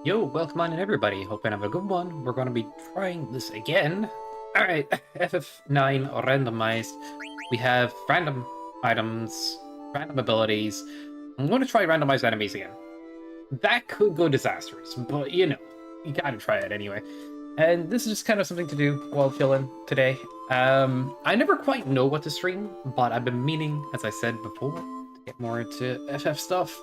Yo, welcome on in everybody. Hope you have a good one. We're going to be trying this again. Alright, FF9 randomized. We have random items, random abilities. I'm going to try randomized enemies again. That could go disastrous, but you know, you gotta try it anyway. And this is just kind of something to do while chilling today. I never quite know what to stream, but I've been meaning, as I said before, to get more into FF stuff.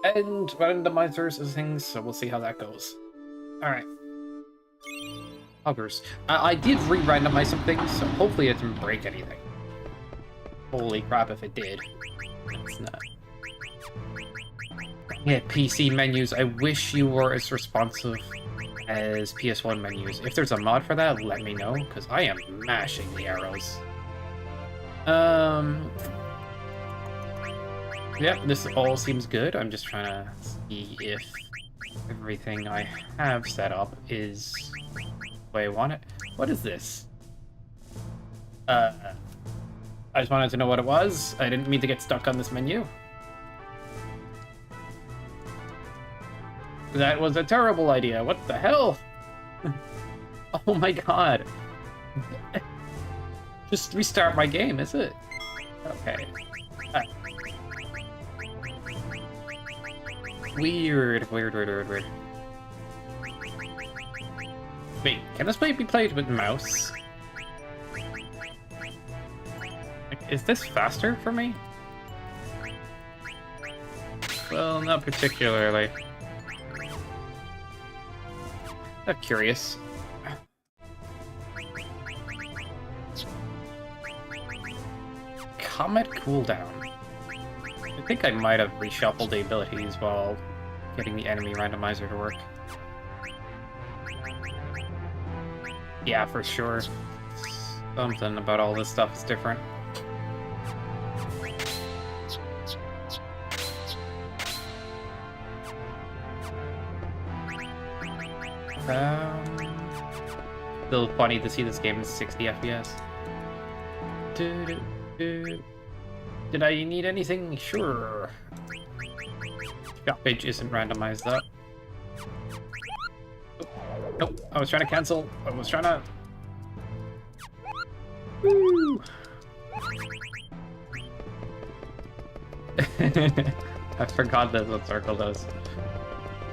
And randomizers and things, so we'll see how that goes. Alright. Others. I did re-randomize some things, so hopefully it didn't break anything. Holy crap if it did. It's not. Yeah, PC menus. I wish you were as responsive as PS1 menus. If there's a mod for that, let me know, because I am mashing the arrows. Yeah, this all seems good. I'm just trying to see if everything I have set up is the way I want it. What is this? Uh, I just wanted to know what it was. I didn't mean to get stuck on this menu. That was a terrible idea. What the hell? Oh my god. Just restart my game, is it? Okay. Weird. Wait, can this be played with mouse? Like, is this faster for me? Well, not particularly. I'm curious. Comet cooldown. I think I might have reshuffled the abilities while getting the enemy randomizer to work. Yeah, for sure. Something about all this stuff is different. Still funny to see this game in 60 FPS. Did I need anything? Sure. Shop page isn't randomized though. Nope, I was trying to cancel. I was trying to... Woo! I forgot that's what circle does.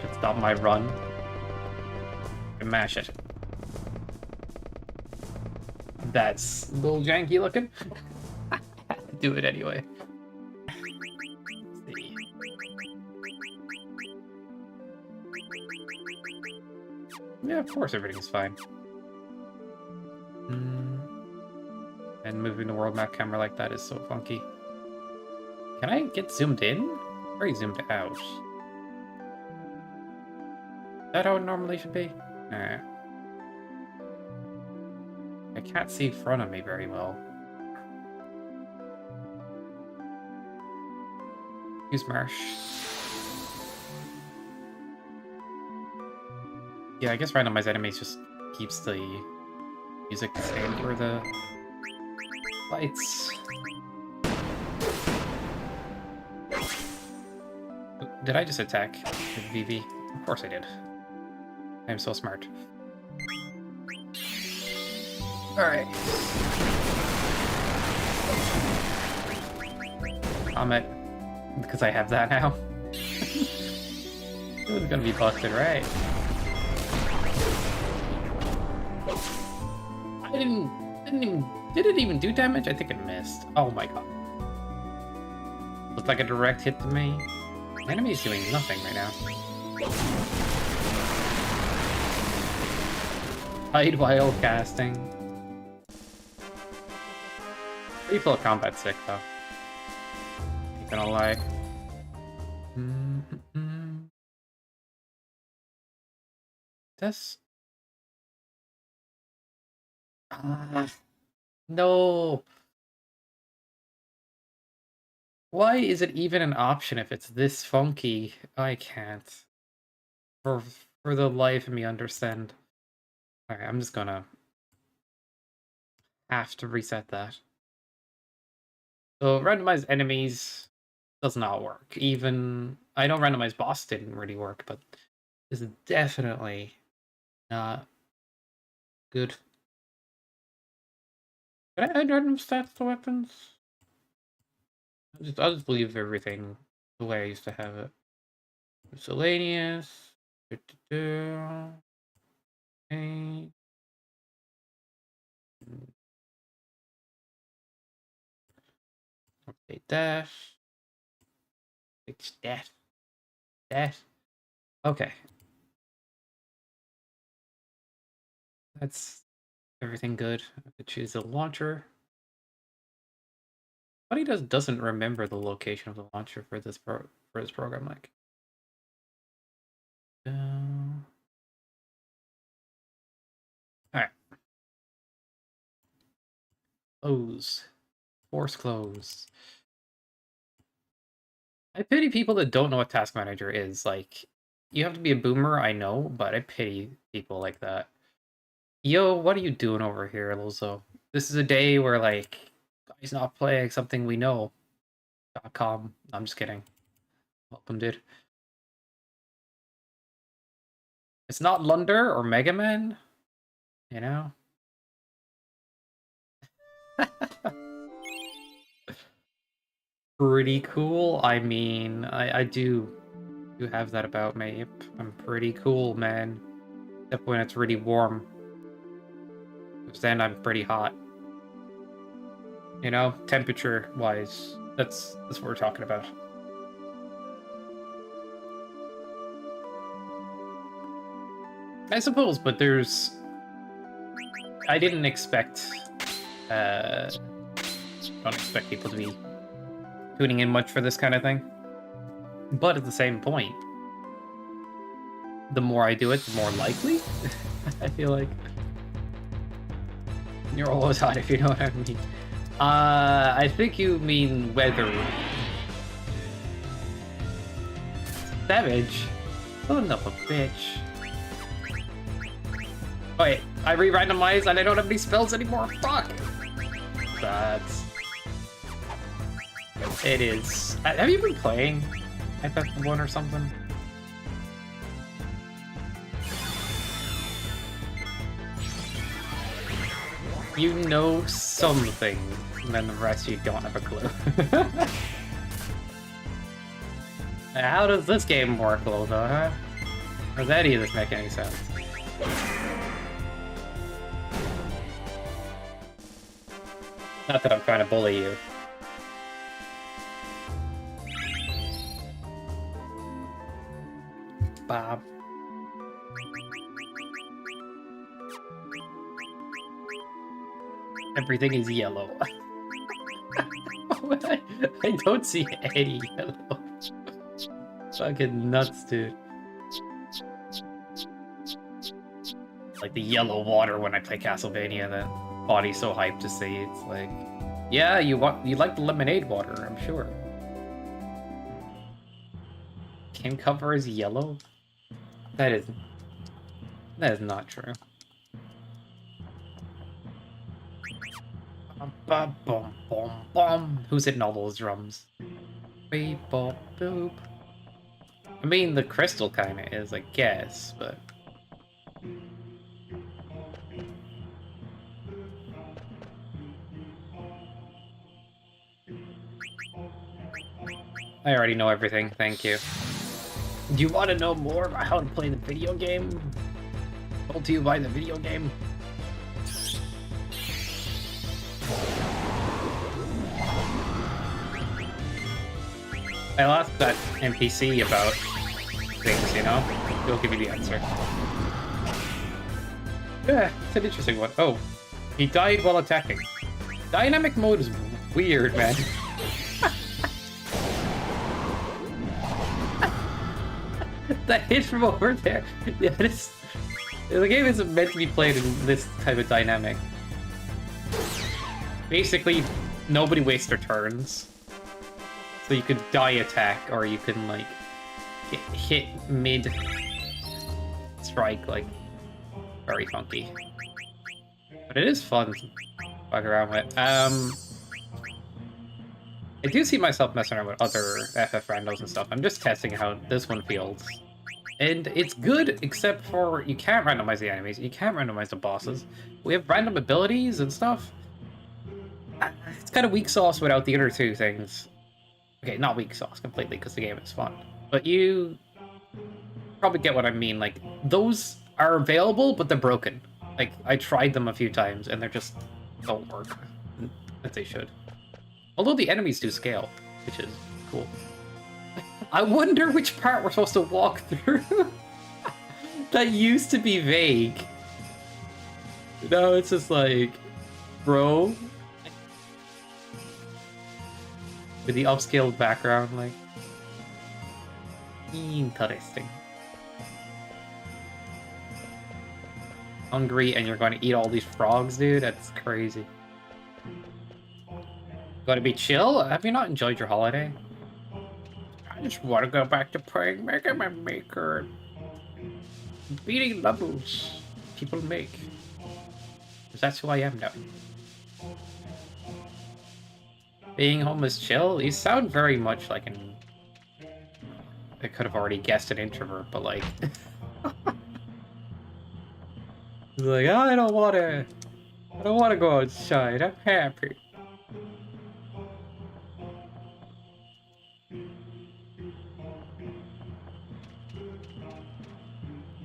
Should stop my run. And mash it. That's a little janky looking. Do it anyway. Let's see. Yeah, of course everything's fine. And moving the world map camera like that is so funky. Can I get zoomed in? Very zoomed out. Is that how it normally should be? Alright. I can't see in front of me very well. Use Marsh. Yeah, I guess randomized enemies just keeps the music the same for the lights. Did I just attack with VV? Of course I did. I'm so smart. Alright. Comet. Because I have that now. It was gonna be busted, right? Did it even do damage? I think it missed. Oh my god. Looks like a direct hit to me. The enemy's doing nothing right now. Hide while casting. Refill combat sick though. Not gonna lie. This. No. Why is it even an option if it's this funky? I can't. For the life of me understand. Alright, I'm just gonna have to reset that. So randomized enemies does not work. Even I know randomized boss didn't really work, but this is definitely not good. Can I add random stats to weapons? I'll just leave everything the way I used to have it. Miscellaneous. Okay. Update that. Fix that. That. Okay. That's everything good. I could choose the launcher. What he doesn't remember the location of the launcher for this program, like. All right. Close. Force close. I pity people that don't know what Task Manager is. Like, you have to be a boomer, I know, but I pity people like that. Yo, what are you doing over here, Lozo? This is a day where, like, he's not playing something we know. .com. I'm just kidding. Welcome, dude. It's not Lunder or Mega Man, you know? Pretty cool. I mean, I do have that about me. I'm pretty cool, man. Except when it's really warm. Because then I'm pretty hot. You know, temperature-wise. That's what we're talking about. I suppose, but there's... I didn't expect... don't expect people to be tuning in much for this kind of thing. But at the same point, the more I do it, the more likely. I feel like. You're always hot, if you know what I mean. I think you mean weather. Savage? Son of a bitch. Wait, I re-randomized and I don't have any spells anymore? Fuck! That's... It is. Have you been playing FF1 or something? You know something, and then the rest you don't have a clue. How does this game work, Lozo, huh? Or does any of this make any sense? Not that I'm trying to bully you. Bob. Everything is yellow. I don't see any yellow. Fucking nuts, dude. Like the yellow water when I play Castlevania, the body's so hyped to see. It's like, yeah, you like the lemonade water, I'm sure. Game cover is yellow? That is not true. Bum, bum, bum, bum. Who's hitting all those drums? Beep, bop, boop. I mean, the crystal kind of is, I guess, but... I already know everything, thank you. Do you want to know more about how to play the video game? Told to you by the video game? I'll ask that NPC about things, you know? He'll give you the answer. Yeah, it's an interesting one. Oh, he died while attacking. Dynamic mode is weird, man. That hit from over there. Yeah, the game isn't meant to be played in this type of dynamic. Basically, nobody wastes their turns. So you could die attack, or you can, like, hit mid-strike, like, very funky. But it is fun to fuck around with. I do see myself messing around with other FF randos and stuff. I'm just testing how this one feels. And it's good, except for you can't randomize the enemies, you can't randomize the bosses. We have random abilities and stuff. It's kind of weak sauce without the other two things. Okay, not weak sauce completely, because the game is fun. But you probably get what I mean. Like, those are available, but they're broken. Like, I tried them a few times, and they're just don't work. As they should. Although the enemies do scale, which is cool. I wonder which part we're supposed to walk through. That used to be vague. No, it's just like, bro. With the upscaled background, like, interesting. Hungry and you're going to eat all these frogs, dude? That's crazy. Gonna be chill? Have you not enjoyed your holiday? I just want to go back to playing Mega Man Maker. Beating levels people make. Because that's who I am now. Being home is chill? You sound very much like an... I could have already guessed an introvert, but like... like, oh, I don't want to go outside. I'm happy.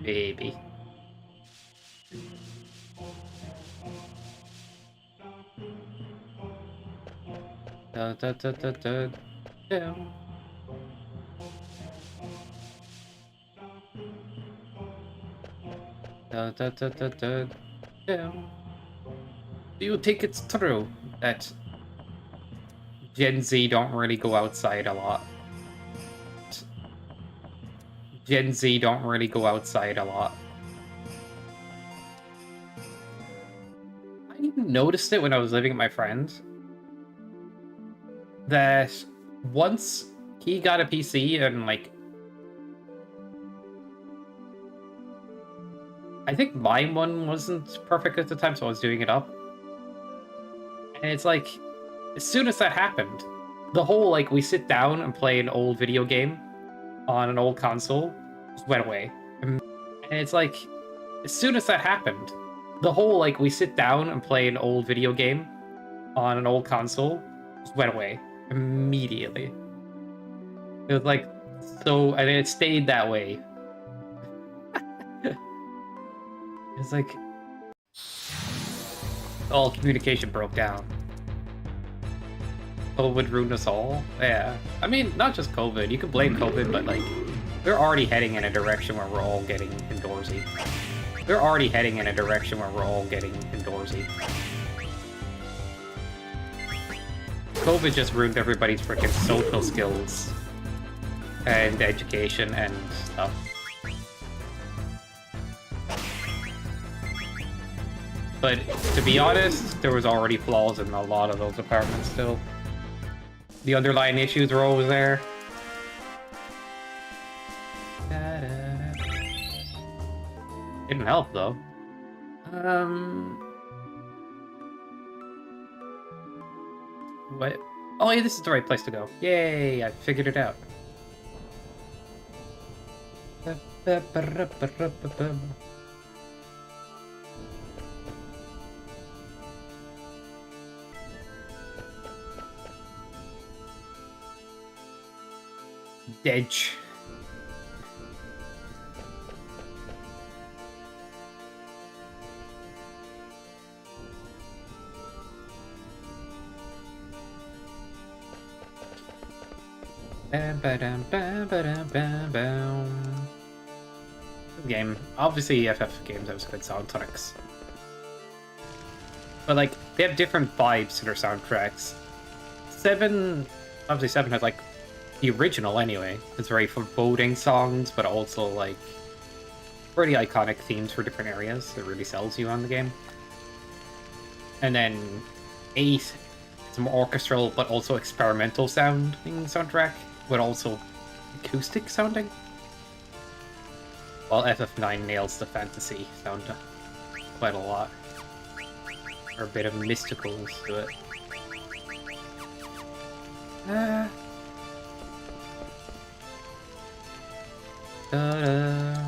Baby. Da, da, da, da, da, da. Da, da, da, da, da, da. Do you think it's true that Gen Z don't really go outside a lot? Gen Z don't really go outside a lot. I noticed it when I was living with my friend. That once he got a PC and like... I think my one wasn't perfect at the time, so I was doing it up. And it's like, as soon as that happened, the whole like we sit down and play an old video game on an old console just went away. And it's like, as soon as that happened, the whole like we sit down and play an old video game on an old console just went away immediately. It was like, so, and it stayed that way. It's like, all communication broke down. COVID ruined us all. Yeah. I mean, not just COVID. You can blame COVID, but like, we're already heading in a direction where we're all getting indoorsy. We're already heading in a direction where we're all getting indoorsy. COVID just ruined everybody's freaking social skills and education and stuff. But to be honest, there was already flaws in a lot of those departments still. The underlying issues were always there. Didn't help though. What? Oh yeah, this is the right place to go. Yay, I figured it out. Edge. Game. Obviously, FF games have good soundtracks. But, like, they have different vibes to their soundtracks. 7... Obviously, 7 has, like, the original anyway. It's very foreboding songs, but also, like, pretty iconic themes for different areas. It really sells you on the game. And then 8, it's more orchestral, but also experimental sounding soundtrack, but also acoustic sounding. While FF9 nails the fantasy sound quite a lot. Or a bit of mysticalness to it. Ta-da.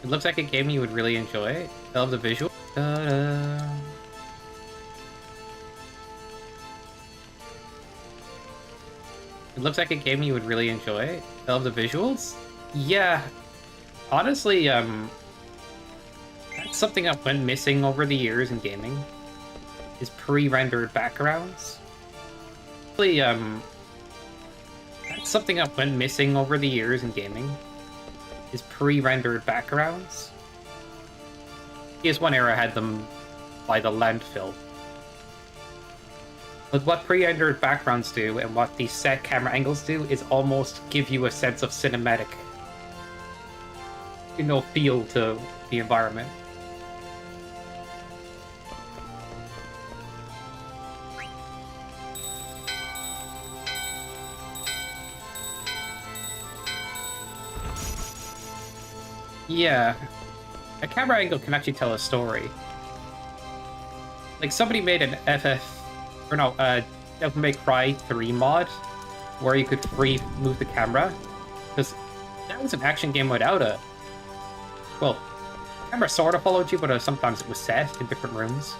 It looks like a game you would really enjoy. I love the visual. Ta-da. It looks like a game you would really enjoy. I love the visuals. Yeah, honestly, that's something that went missing over the years in gaming. Is pre-rendered backgrounds. Actually, that's something that went missing over the years in gaming. Is pre-rendered backgrounds. PS1 era had them by the landfill. But what pre-rendered backgrounds do and what the set camera angles do is almost give you a sense of cinematic, feel to the environment. Yeah, a camera angle can actually tell a story. Like, somebody made an Devil May Cry 3 mod where you could free move the camera, because that was an action game without a... Well, the camera sort of followed you, but sometimes it was set in different rooms.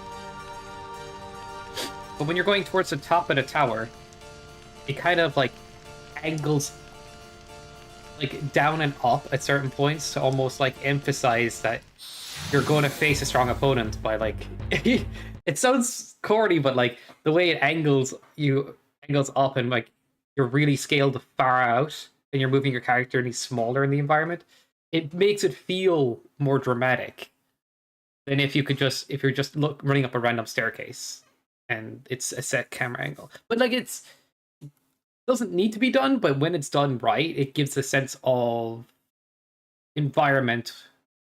But when you're going towards the top of the tower, it kind of, like, angles, like, down and up at certain points to almost, like, emphasize that you're going to face a strong opponent by, like... It sounds corny, but, like, the way it angles up and, like, you're really scaled far out and you're moving your character and he's smaller in the environment, it makes it feel more dramatic than if you're just running up a random staircase and it's a set camera angle. But, like, it doesn't need to be done, but when it's done right, it gives a sense of environment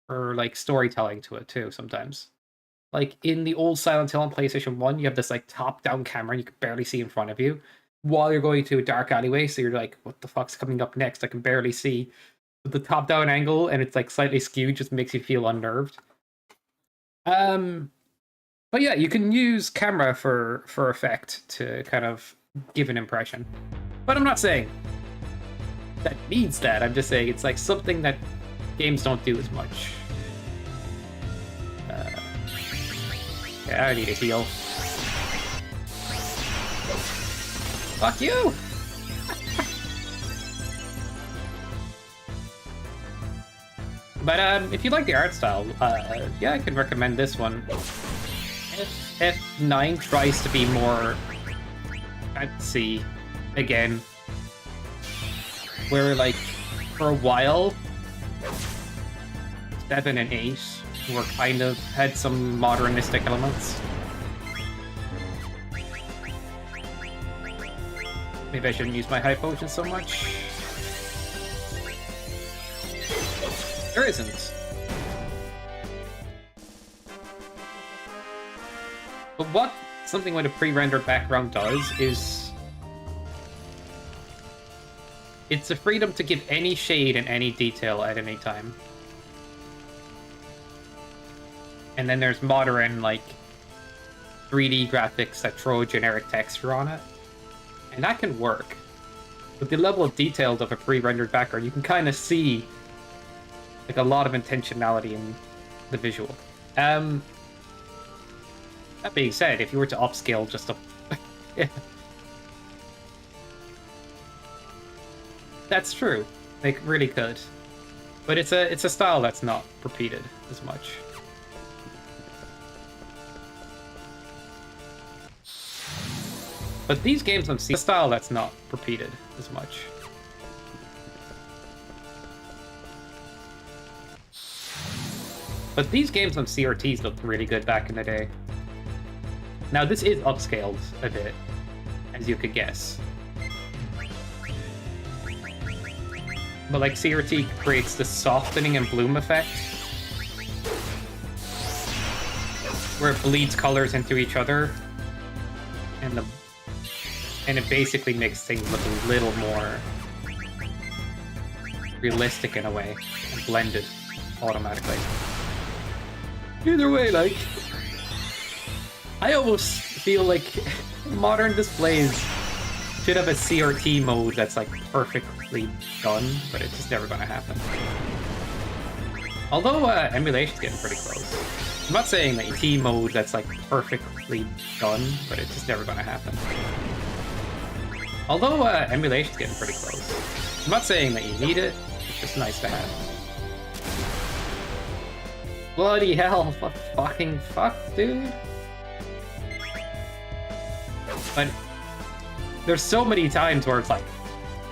or, like, storytelling to it too sometimes. Like, in the old Silent Hill on PlayStation 1, you have this, like, top-down camera and you can barely see in front of you while you're going to a dark alleyway, so you're like, what the fuck's coming up next? I can barely see. But the top-down angle, and it's, like, slightly skewed, just makes you feel unnerved. But yeah, you can use camera for effect to kind of give an impression. But I'm not saying that needs that. I'm just saying it's, like, something that games don't do as much. Yeah, I need a heal. Fuck you! But if you like the art style, yeah, I can recommend this one. FF9 tries to be more fancy again. Where, like, for a while, 7 and 8 were kind of had some modernistic elements. Maybe I shouldn't use my high potion so much. There isn't. But what something with a pre-rendered background does is it's the freedom to give any shade and any detail at any time. And then there's modern, like, 3D graphics that throw a generic texture on it. And that can work. With the level of detail of a pre-rendered background, you can kind of see, like, a lot of intentionality in the visual. That being said, if you were to upscale just a... yeah. That's true. They really could. But it's a style that's not repeated as much. But these games on a style that's not repeated as much. But these games on CRTs looked really good back in the day. Now this is upscaled a bit, as you could guess. But, like, CRT creates the softening and bloom effect, where it bleeds colors into each other, and it basically makes things look a little more realistic in a way, and blended automatically. Either way, like, I almost feel like modern displays should have a CRT mode that's, like, perfectly done, but it's just never gonna happen. Although emulation's getting pretty close. I'm not saying that T mode that's, like, perfectly done, but it's just never gonna happen. Although emulation's getting pretty close. I'm not saying that you need it, it's just nice to have. Bloody hell, fucking fuck, dude. But there's so many times where it's like,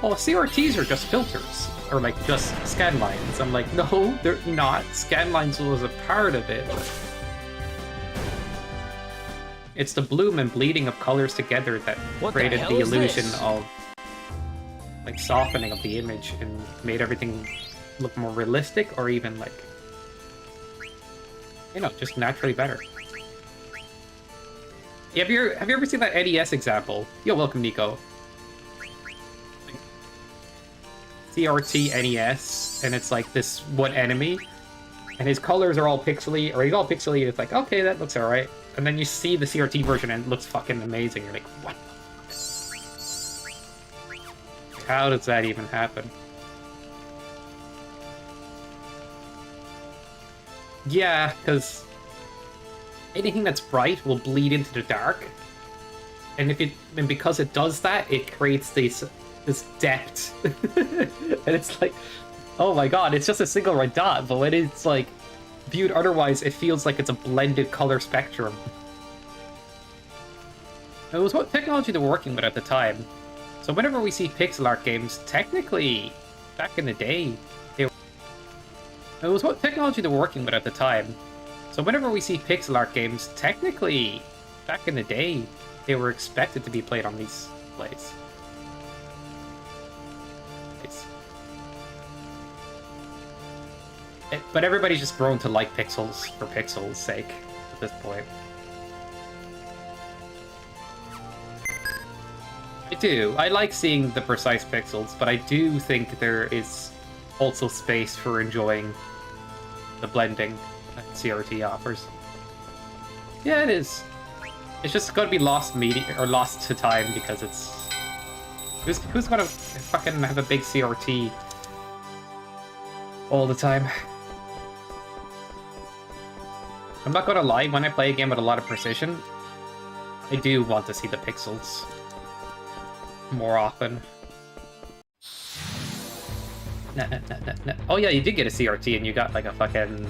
oh, CRTs are just filters, or, like, just scan lines. I'm like, no, they're not. Scan lines was a part of it, but it's the bloom and bleeding of colors together that created the illusion of, like, softening of the image and made everything look more realistic, or even, like, you know, just naturally better. Yeah, have you ever seen that NES example? Yo, welcome, Nico. CRT NES, and it's like this one enemy, and his colors are all pixely, or he's all pixely, it's like, okay, that looks alright. And then you see the CRT version and it looks fucking amazing. You're like, what? How does that even happen? Yeah, because anything that's bright will bleed into the dark. And because it does that, it creates this depth. And it's like, oh my god, it's just a single red dot, but when it's like viewed otherwise, it feels like it's a blended color spectrum. It was what technology they were working with at the time. So whenever we see pixel art games, technically, back in the day, it was what technology they were working with at the time. So whenever we see pixel art games, technically, back in the day, they were expected to be played on these displays. But everybody's just grown to like pixels for pixels' sake at this point. I do. I like seeing the precise pixels, but I do think there is also space for enjoying the blending that CRT offers. Yeah, it is. It's just going to be lost or lost to time because it's... Who's going to fucking have a big CRT all the time? I'm not gonna lie, when I play a game with a lot of precision, I do want to see the pixels more often. Nah. Oh yeah, you did get a CRT and you got like a fucking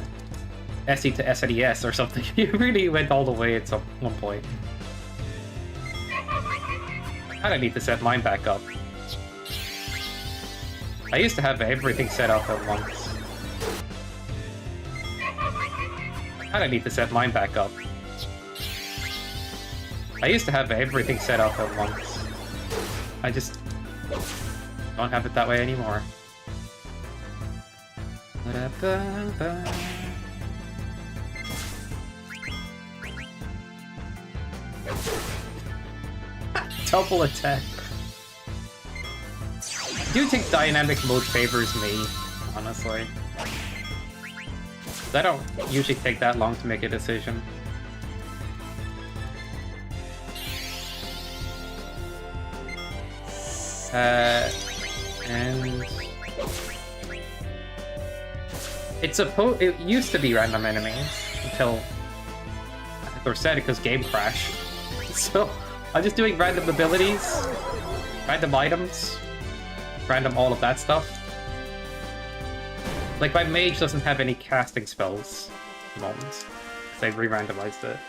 SE to SNES or something. You really went all the way at one point. I kinda need to set mine back up. I used to have everything set up at once. I need to set mine back up. I used to have everything set up at once. I just don't have it that way anymore. Double attack. I do think dynamic mode favors me, honestly. I don't usually take that long to make a decision. And it used to be random enemies until they were set because game crash. So I'm just doing random abilities, random items, random all of that stuff. Like, my mage doesn't have any casting spells at the moment, because I re-randomized it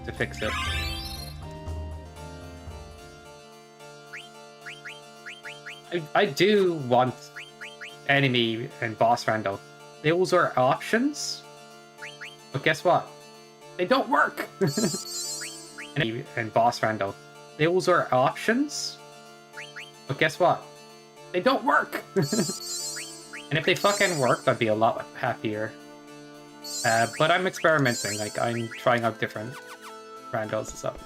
to fix it. I do want enemy and boss rando. Those are options, but guess what? They don't work! Enemy and boss rando. Those are options, but guess what? They don't work! And if they fucking worked, I'd be a lot happier. But I'm experimenting, like, I'm trying out different randos and stuff.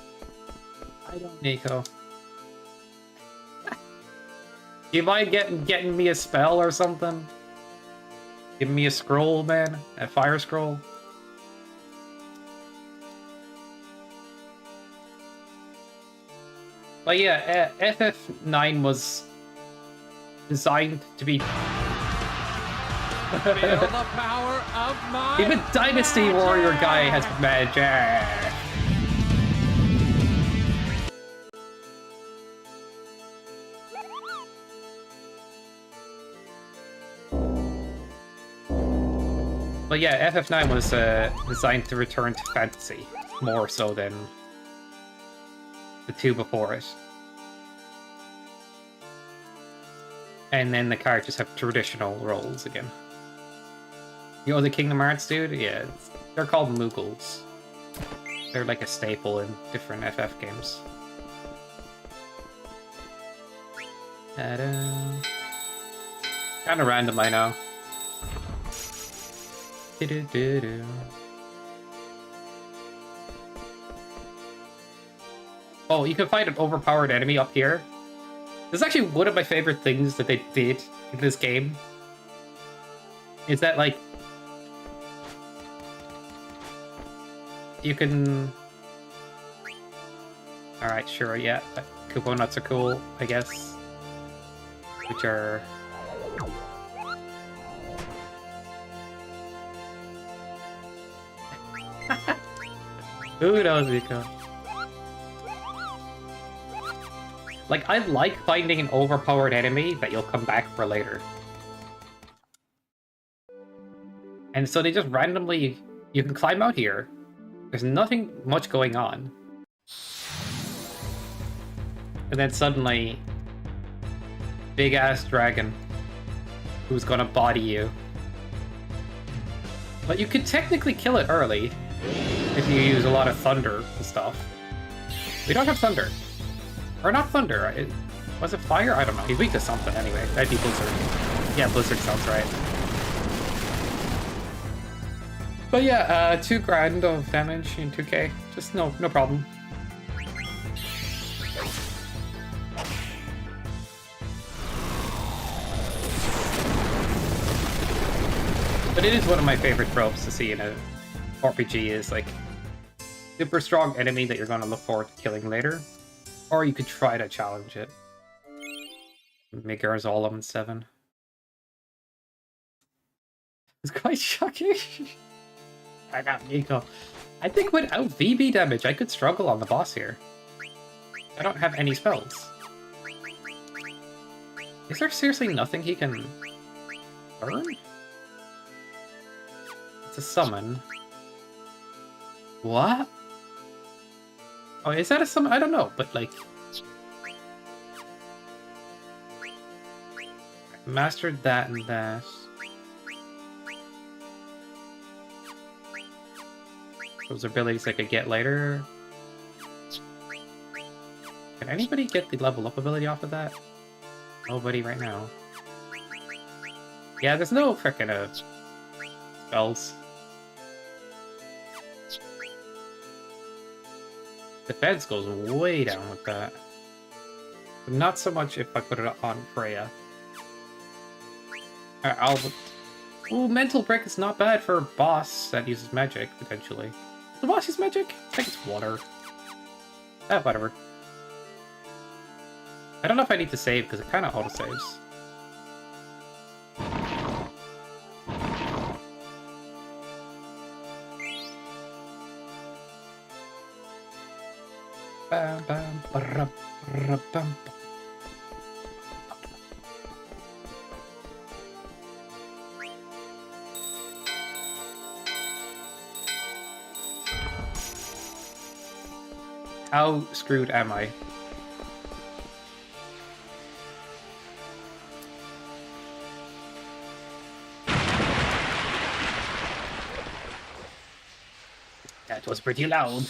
I don't, Nico. Do you mind getting me a spell or something? Give me a scroll, man? A fire scroll? But yeah, FF9 was designed to be... Feel the power of my Even Dynasty magic! Warrior guy has magic. But yeah, FF9 was designed to return to fantasy, more so than the two before it. And then the characters have traditional roles again. You know the Kingdom Hearts dude? Yeah, they're called Moogles. They're like a staple in different FF games. Ta-da. Kinda random, I know. Do-do-do-do. Oh, you can fight an overpowered enemy up here. This is actually one of my favorite things that they did in this game. Is that, like, you can... Alright, sure, yeah. Koopa nuts are cool, I guess. Which are... Who knows, Miko? Like, I like finding an overpowered enemy that you'll come back for later. And so they just randomly... You can climb out here. There's nothing much going on. And then suddenly... Big-ass dragon. Who's gonna body you. But you could technically kill it early. If you use a lot of thunder and stuff. We don't have thunder. Or not thunder. Was it fire? I don't know. He's weak to something anyway. That'd be Blizzard. Yeah, Blizzard sounds right. But yeah, 2 grand of damage in 2k. Just no problem. But it is one of my favorite tropes to see in a RPG is like super strong enemy that you're going to look forward to killing later. Or you could try to challenge it. Make ours all 7. It's quite shocking. I got Miko. I think without VB damage, I could struggle on the boss here. I don't have any spells. Is there seriously nothing he can learn? It's a summon. What? Oh, is that a summon? I don't know, but like... I mastered that and that. Those abilities I could get later. Can anybody get the level up ability off of that? Nobody right now. Yeah, there's no frickin' spells. Defense goes way down with that. But not so much if I put it on Freya. Ooh, Mental Brick is not bad for a boss that uses magic, potentially. Does the boss use magic? I think it's water. Whatever. I don't know if I need to save, because it kind of auto-saves. Bam, bam, ba-rum, ba-rum. How screwed am I? That was pretty loud.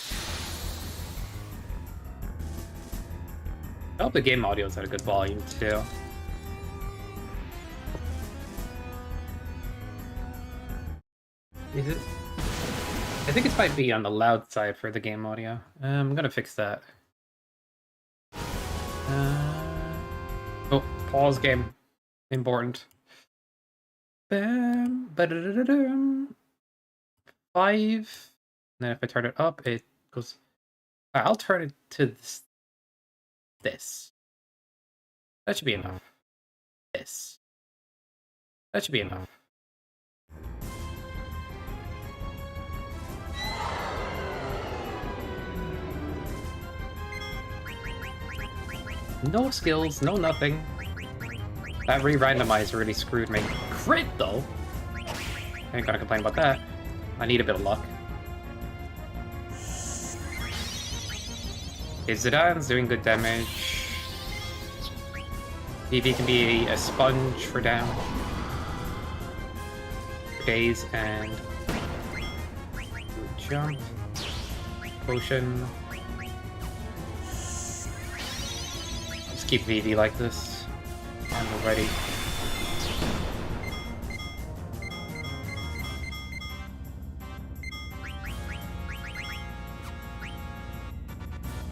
I hope the game audio is at a good volume too. Is it? I think it might be on the loud side for the game audio. I'm gonna fix that. Oh, pause game. Important. Bam, ba-da-da-da-dum. 5. And then if I turn it up, it goes... I'll turn it to this. That should be enough. This. That should be enough. No skills, no nothing. That re-randomizer really screwed me. Crit, though! I ain't gonna complain about that. I need a bit of luck. Okay, Zidane's doing good damage. Vivi can be a sponge for down. For days, and... jump. Potion. Just keep Vivi like this. I'm ready.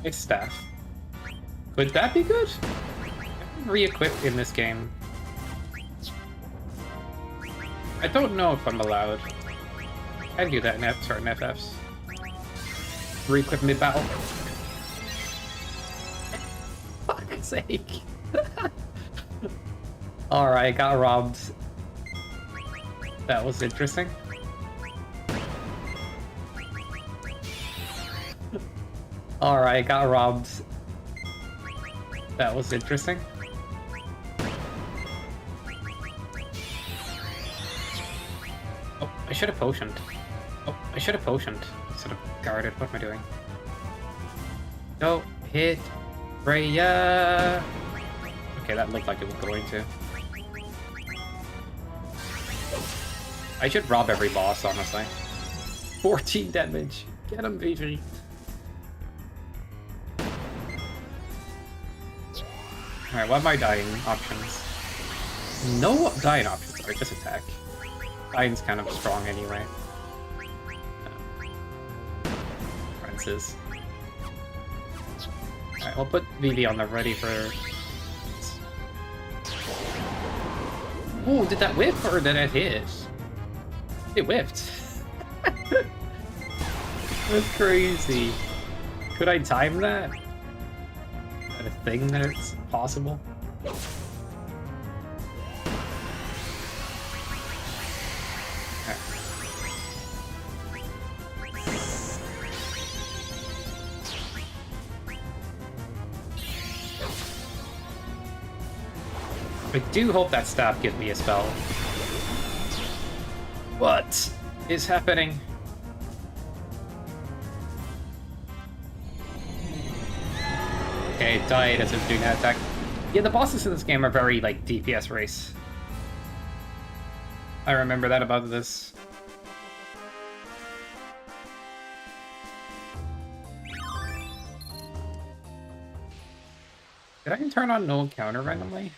A staff. Could that be good? re-equip in this game? I don't know if I'm allowed. I do that in certain FFs. Re-equip mid-battle. Fuck's sake. Alright, got robbed. That was interesting. Alright, got robbed. That was interesting. Oh, I should have potioned. Oh, I should have potioned instead of guarded. What am I doing? Don't hit Freya! Okay, that looked like it was going to. I should rob every boss, honestly. 14 damage. Get him, BG. Alright, what are my dying options? No dying options, sorry, just attack. Dying's kind of strong anyway. Princes. Alright, we'll put Vivi on the ready for... Oh, did that whip or did it hit? It whipped. That's crazy. Could I time that? Is that a thing that's possible? I do hope that staff gives me a spell. What is happening? Okay, it died as it was doing that attack. Yeah, the bosses in this game are very, like, DPS race. I remember that about this. Did I turn on no encounter randomly?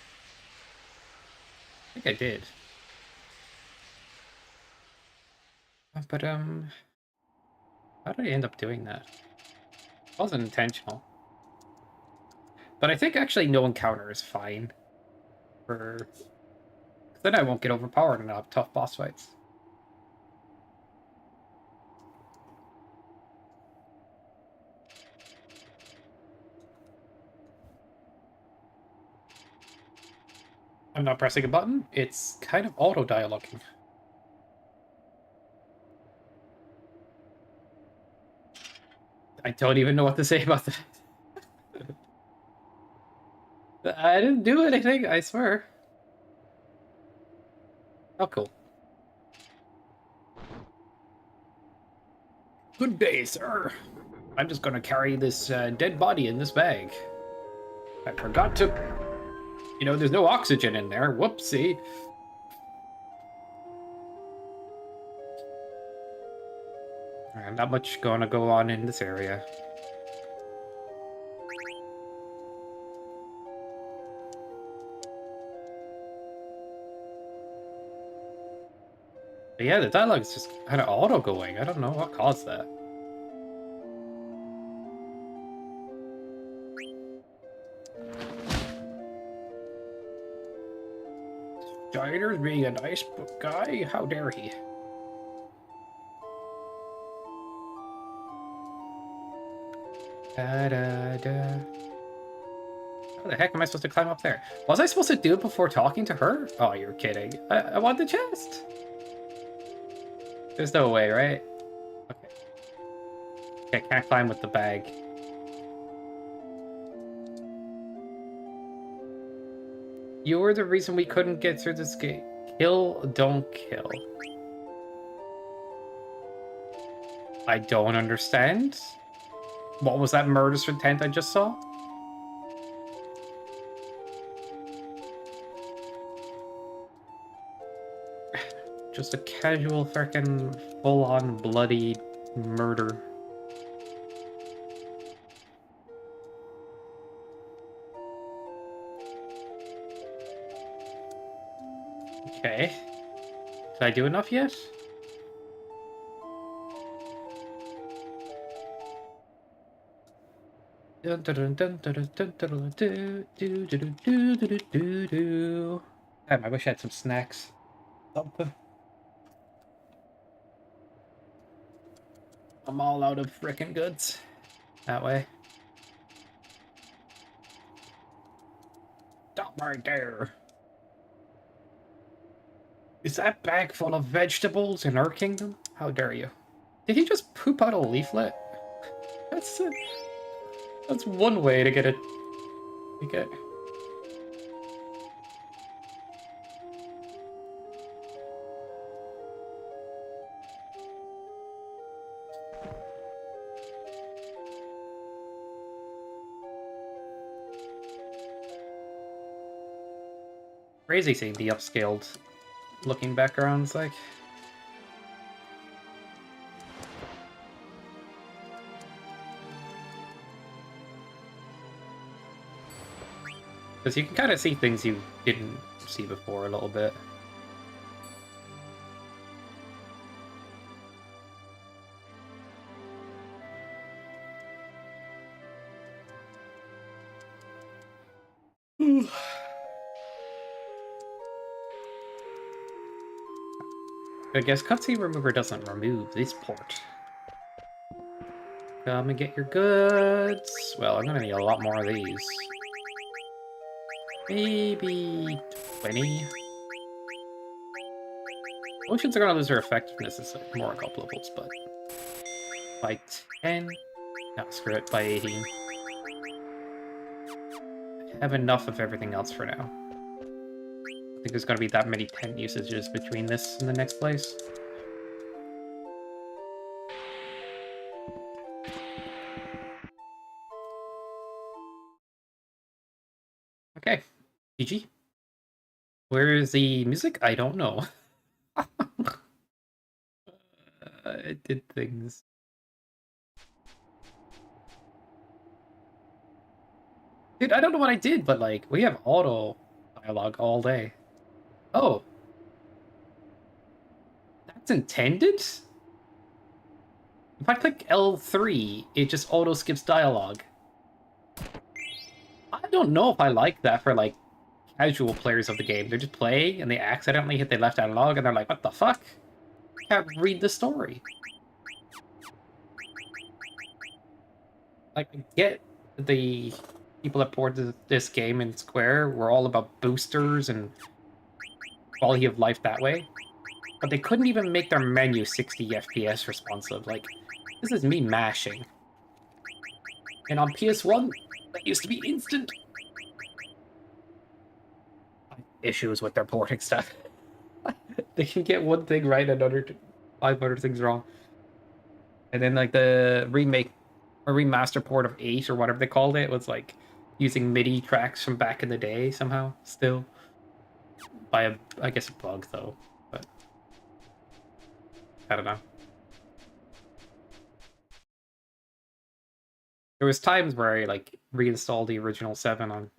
I think I did. But, how did I end up doing that? It wasn't intentional. But I think actually no encounter is fine. For... Then I won't get overpowered and I'll have tough boss fights. I'm not pressing a button. It's kind of auto-dialoguing. I don't even know what to say about that. I didn't do anything, I swear. Oh, cool. Good day, sir. I'm just gonna carry this dead body in this bag. I forgot to... You know, there's no oxygen in there. Whoopsie. Alright, not much gonna go on in this area. But yeah, the dialogue is just kind of auto-going. I don't know what caused that. Shiner's being a nice guy? How dare he? Da-da-da. How the heck am I supposed to climb up there? Was I supposed to do it before talking to her? Oh, you're kidding. I want the chest. There's no way, right? Okay. Okay, can't climb with the bag. You were the reason we couldn't get through this gate. Kill, don't kill. I don't understand. What was that murderous intent I just saw? Just a casual frickin' full-on bloody murder. Okay. Did I do enough yet? Dun, dun, dun, dun, dun, dun, dun, dun, do, do, do, do, do, do, do, do. Damn, I wish I had some snacks. Something. I'm all out of frickin' goods. That way. Stop right there. Is that bag full of vegetables in our kingdom? How dare you? Did he just poop out a leaflet? That's that's one way to get it. To get. Crazy seeing the upscaled looking backgrounds like. Because you can kind of see things you didn't see before a little bit. I guess cutscene remover doesn't remove this port. Come and get your goods. Well, I'm gonna need a lot more of these. Maybe 20. Potions are gonna lose their effectiveness as more up levels, but by 10. No, screw it, by 18. I have enough of everything else for now. I think there's gonna be that many 10 usages between this and the next place. Okay, GG. Where is the music? I don't know. It did things. Dude, I don't know what I did, but like, we have auto dialogue all day. Oh. That's intended? If I click L3, it just auto skips dialogue. I don't know if I like that for like casual players of the game. They're just playing and they accidentally hit the left analog and they're like, what the fuck? I can't read the story. Like, I get the people that poured this game in Square were all about boosters and quality of life that way. But they couldn't even make their menu 60 FPS responsive. Like, this is me mashing. And on PS1, that used to be instant. Issues with their porting stuff. They can get one thing right and another 500 things wrong. And then like the remake or remaster port of 8 or whatever they called it was like using MIDI tracks from back in the day somehow still. By a, I guess, a bug though, but I don't know. There was times where I like reinstalled the original 7 on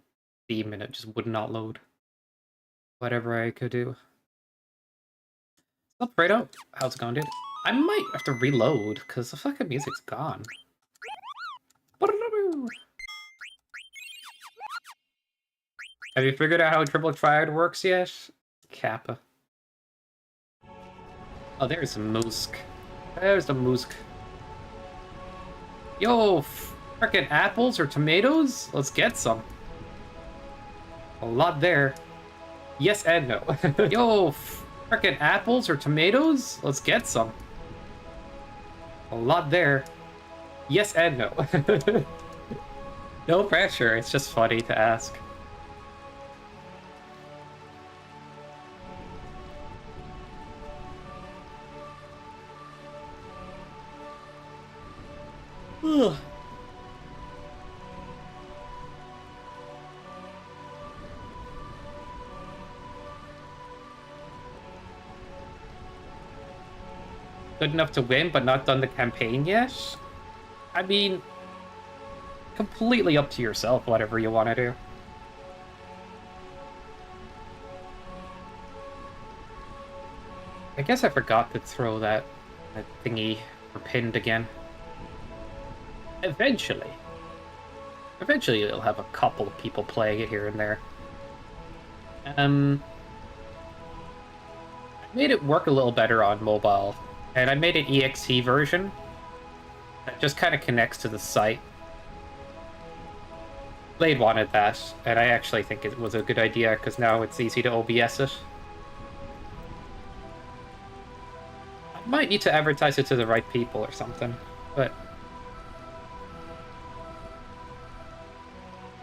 Steam and it just would not load. Whatever I could do. What's up, Fredo? How's it going, dude? I might have to reload because the fucking music's gone. Have you figured out how Triple Triad works yet? Kappa. Oh, there's the Musk. There's the Musk. Yo, frickin' apples or tomatoes? Let's get some. A lot there. Yes and no. Yo, frickin' apples or tomatoes? Let's get some. A lot there. Yes and no. No pressure, it's just funny to ask. Ugh. Good enough to win, but not done the campaign yet? I mean, completely up to yourself, whatever you want to do. I guess I forgot to throw that thingy for pinned again. Eventually. Eventually you'll have a couple of people playing it here and there. I made it work a little better on mobile, and I made an EXE version that just kind of connects to the site. Blade wanted that, and I actually think it was a good idea, because now it's easy to OBS it. I might need to advertise it to the right people or something, but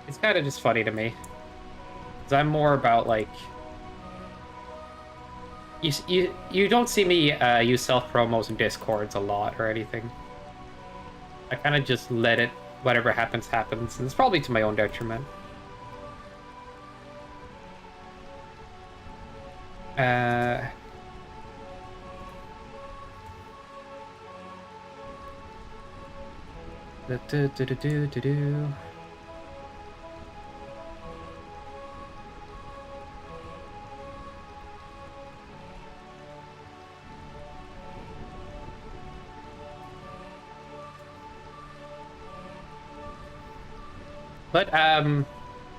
it's kind of just funny to me. Because I'm more about, like... You don't see me use self-promos and Discords a lot or anything. I kind of just let it, whatever happens, happens. And it's probably to my own detriment. But,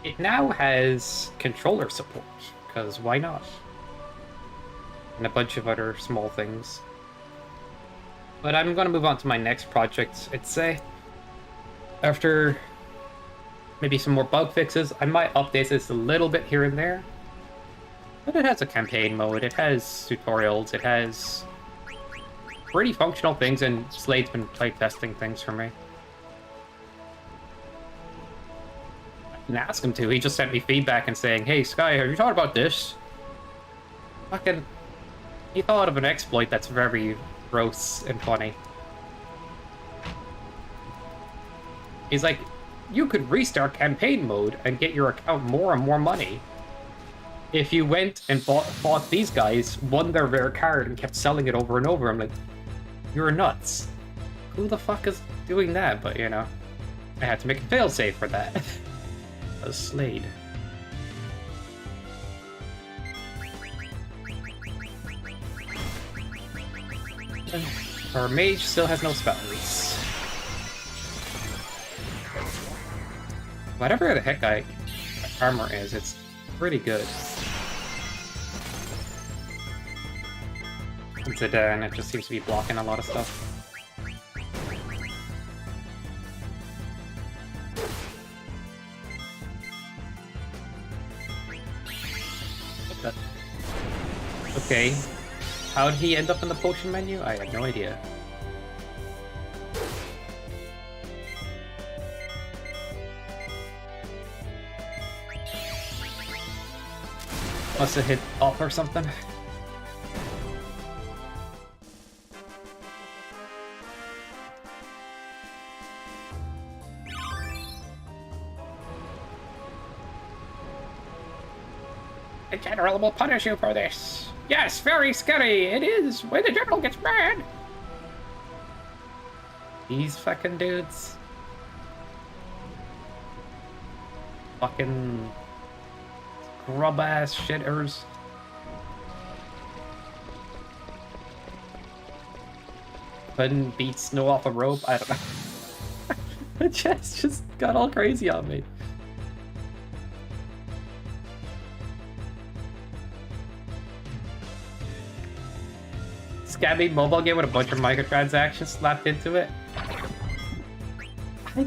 it now has controller support, because why not? And a bunch of other small things. But I'm going to move on to my next project, I'd say. After maybe some more bug fixes, I might update this a little bit here and there. But it has a campaign mode, it has tutorials, it has pretty functional things, and Slade's been playtesting things for me. And ask him to. He just sent me feedback and saying, "Hey Sky, have you thought about this?" Fucking, he thought of an exploit that's very gross and funny. He's like, you could restart campaign mode and get your account more and more money if you went and fought these guys, won their rare card, and kept selling it over and over. I'm like, you're nuts. Who the fuck is doing that? But you know, I had to make a failsafe for that. A Slade. Our mage still has no spells. Whatever the heck armor is, it's pretty good. It's a den, it just seems to be blocking a lot of stuff. Okay, how did he end up in the potion menu? I have no idea. Must have hit up or something. The general will punish you for this. Yes, very scary. It is when the general gets mad. These fucking dudes. Fucking grub-ass shitters. Couldn't beat snow off a rope. I don't know. The chest just got all crazy on me. Scabby mobile game with a bunch of microtransactions slapped into it. I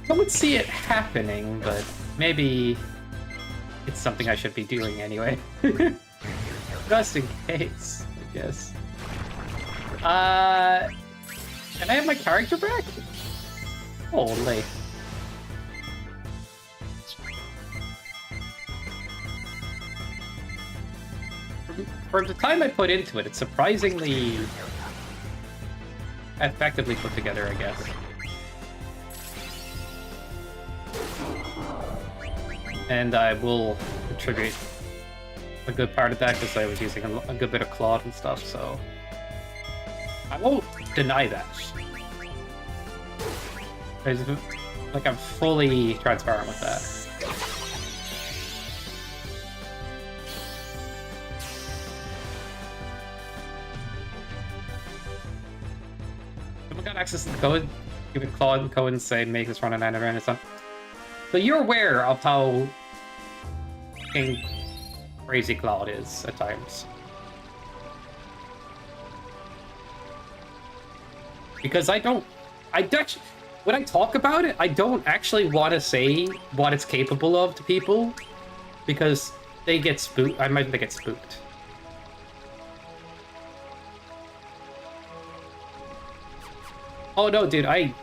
don't see it happening, but maybe it's something I should be doing anyway. Just in case, I guess. Can I have my character back? Holy. For the time I put into it, it's surprisingly effectively put together, I guess. And I will attribute a good part of that because I was using a good bit of Claude and stuff, so I won't deny that. Like, I'm fully transparent with that. Someone got access to the code. Give it Claude and code and say make this run an anime or something. So you're aware of how fucking crazy Cloud is at times. Because when I talk about it, I don't actually want to say what it's capable of to people, because they get spooked. I imagine they get spooked. Oh no, dude, I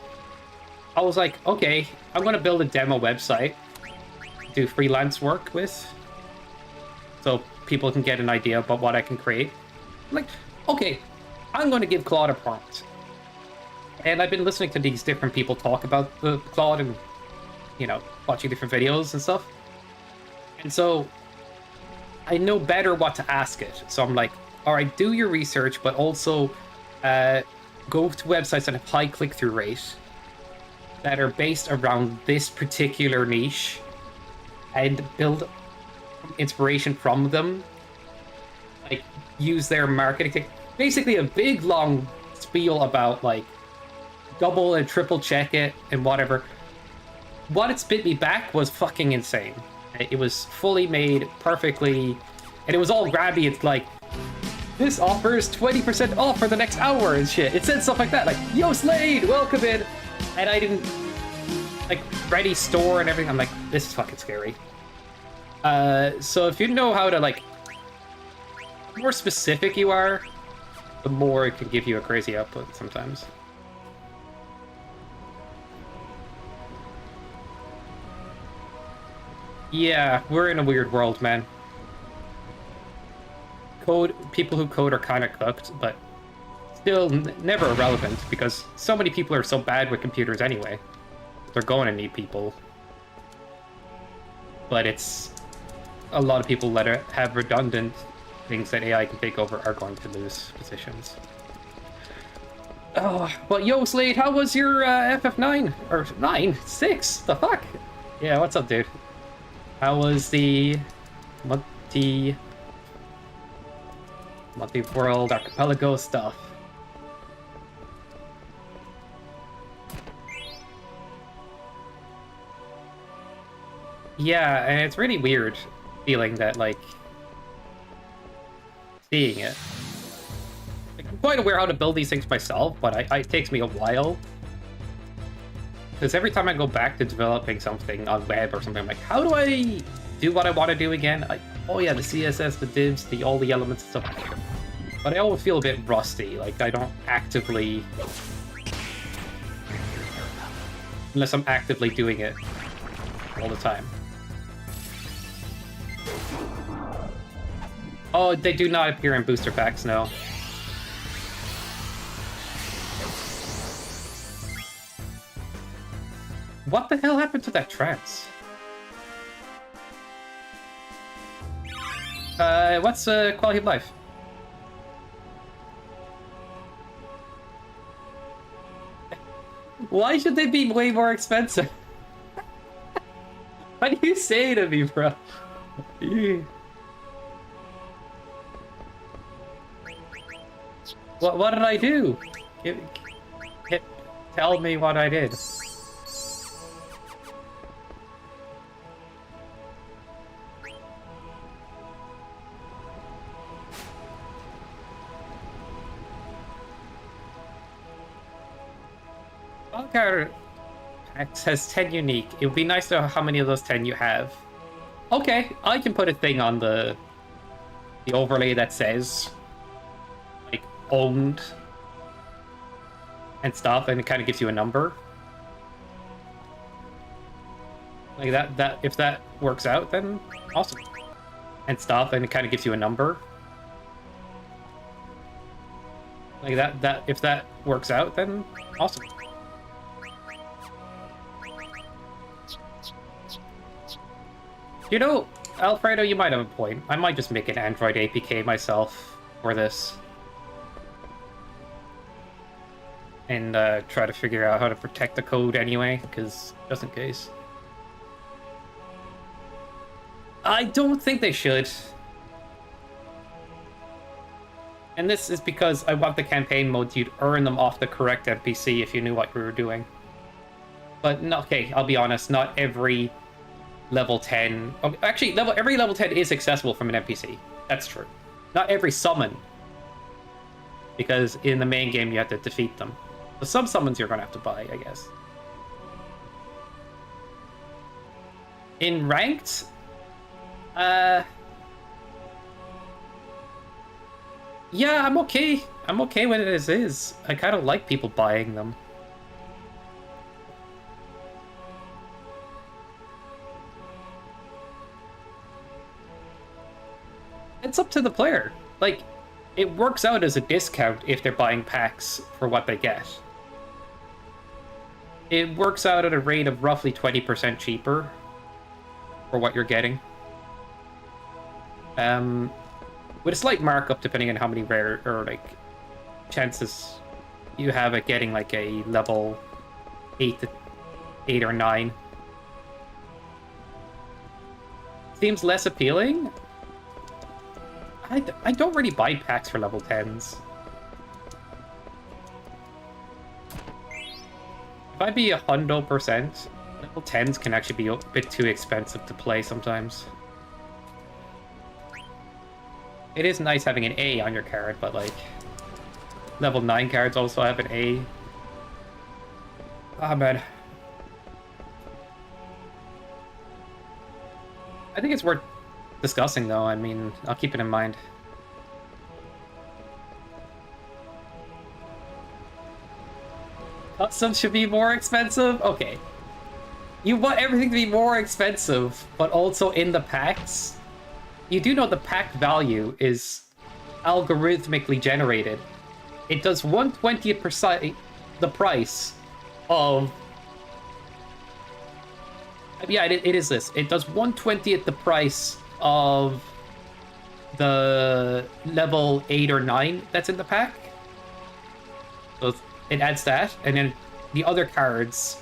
was like, okay, I'm gonna build a demo website, do freelance work with, so people can get an idea about what I can create. I'm like, okay, I'm gonna give Claude a prompt. And I've been listening to these different people talk about the Claude and, you know, watching different videos and stuff. And so I know better what to ask it. So I'm like, all right, do your research, but also go to websites that have high click-through rate, that are based around this particular niche, and build inspiration from them. Like, use their marketing basically a big long spiel about like double and triple check it and whatever. What it spit me back was fucking insane. It was fully made perfectly, and it was all grabby. It's like, this offers 20% off for the next hour and shit. It said stuff like that, like, yo, Slade, welcome in. And I didn't, like, ready store and everything. I'm like, this is fucking scary. So if you know how to, like, the more specific you are, the more it can give you a crazy output sometimes. Yeah, we're in a weird world, man. People who code are kind of cooked, but still never irrelevant, because so many people are so bad with computers anyway. They're going to need people. But it's a lot of people that have redundant things that AI can take over are going to lose positions. Oh, but yo, Slade, how was your FF9? Or 9? 6? The fuck? Yeah, what's up, dude? How was the multi-world archipelago stuff? Yeah, and it's really weird feeling that, like, seeing it. Like, I'm quite aware how to build these things myself, but it takes me a while. Because every time I go back to developing something on web or something, I'm like, how do I do what I want to do again? Oh yeah, the CSS, the divs, all the elements and stuff. But I always feel a bit rusty, like I don't actively... Unless I'm actively doing it all the time. Oh, they do not appear in booster packs, no. What the hell happened to that trance? What's quality of life? Why should they be way more expensive? What do you say to me, bro? What did I do? Tell me what I did. Card has 10 unique. It would be nice to know how many of those 10 you have. Okay, I can put a thing on the overlay that says like owned and stuff, and it kind of gives you a number. Like that if that works out, then awesome. And stuff, and it kind of gives you a number. Like that if that works out, then awesome. You know, Alfredo, you might have a point. I might just make an Android APK myself for this. And try to figure out how to protect the code anyway, because just in case. I don't think they should. And this is because I want the campaign modes, you'd earn them off the correct NPC if you knew what we were doing. But no, okay, I'll be honest, not every level 10... Oh, actually, every level 10 is accessible from an NPC. That's true. Not every summon. Because in the main game, you have to defeat them. So some summons you're going to have to buy, I guess. In ranked... Yeah, I'm okay. I'm okay with it as is. I kind of like people buying them. It's up to the player. Like, it works out as a discount if they're buying packs for what they get. It works out at a rate of roughly 20% cheaper for what you're getting. With a slight markup depending on how many rare or like chances you have at getting like a level 8 or 9. Seems less appealing. I don't really buy packs for level 10s. If I'd be 100%, level 10s can actually be a bit too expensive to play sometimes. It is nice having an A on your card, but like level 9 cards also have an A. Ah, man. I think it's worth discussing, though. I mean, I'll keep it in mind. Customs should be more expensive? Okay. You want everything to be more expensive, but also in the packs? You do know the pack value is algorithmically generated. It does 1/20th the price of... Yeah, it is this. It does 1/20th the price of the level 8 or 9 that's in the pack. So it adds that, and then the other cards,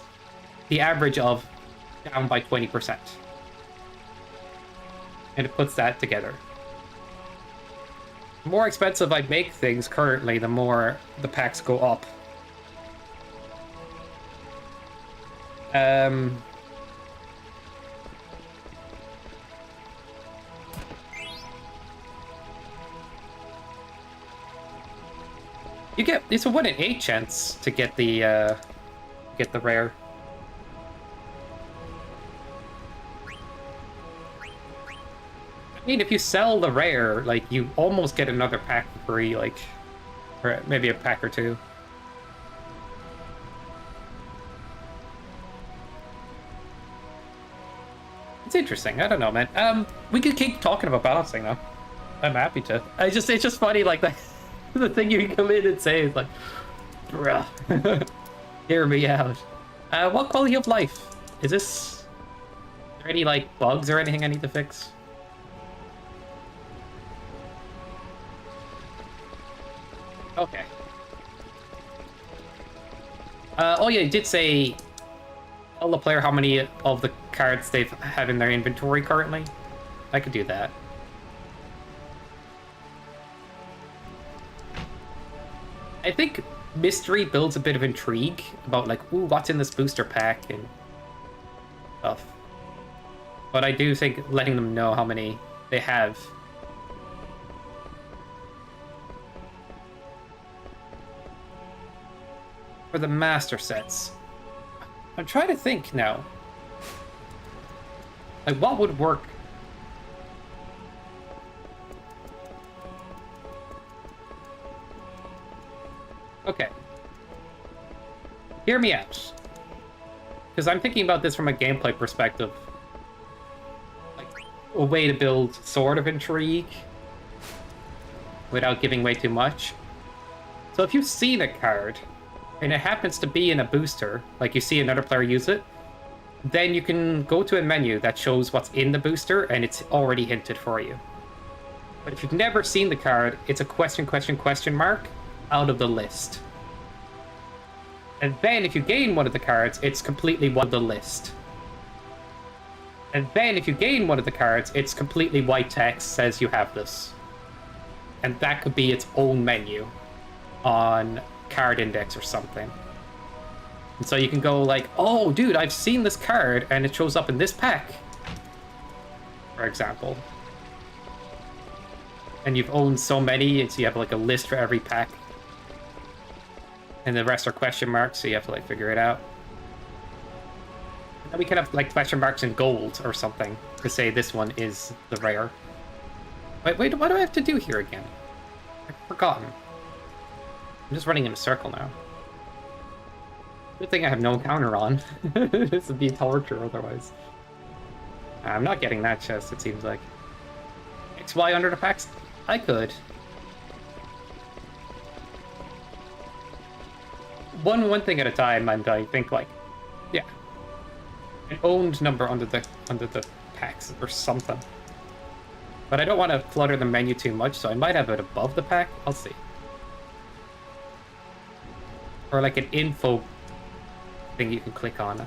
the average of down by 20%. And it puts that together. The more expensive I make things currently, the more the packs go up. It's a 1 in 8 chance to get the rare. I mean, if you sell the rare, like, you almost get another pack for free, like, or maybe a pack or two. It's interesting. I don't know, man. We could keep talking about balancing, though. I'm happy to. It's just funny, like, the thing you come in and say is like, bruh, hear me out. What quality of life? Is there any, like, bugs or anything I need to fix? Okay. Oh yeah, you did say, tell the player how many of the cards they have in their inventory currently. I could do that. I think mystery builds a bit of intrigue about, like, ooh, what's in this booster pack and stuff. But I do think letting them know how many they have. For the master sets. I'm trying to think now. Like, what would work? Okay. Hear me out. Because I'm thinking about this from a gameplay perspective. Like, a way to build sort of intrigue without giving away too much. So if you've seen a card, and it happens to be in a booster, like you see another player use it, then you can go to a menu that shows what's in the booster, and it's already hinted for you. But if you've never seen the card, it's a question mark out of the list. And then if you gain one of the cards, it's completely one of the list. And then if you gain one of the cards, it's completely white text says you have this. And that could be its own menu on Card Index or something. And so you can go like, oh, dude, I've seen this card, and it shows up in this pack, for example. And you've owned so many, so you have like a list for every pack. And the rest are question marks, so you have to like figure it out. And then we could have like question marks in gold or something to say this one is the rare. Wait, what do I have to do here again? I've forgotten. I'm just running in a circle now. Good thing I have no counter on. This would be torture otherwise. I'm not getting that chest, it seems like. XY under the packs? I could. One thing at a time, and I think like, yeah, an owned number under the packs or something. But I don't want to clutter the menu too much, so I might have it above the pack. I'll see. Or like an info thing you can click on.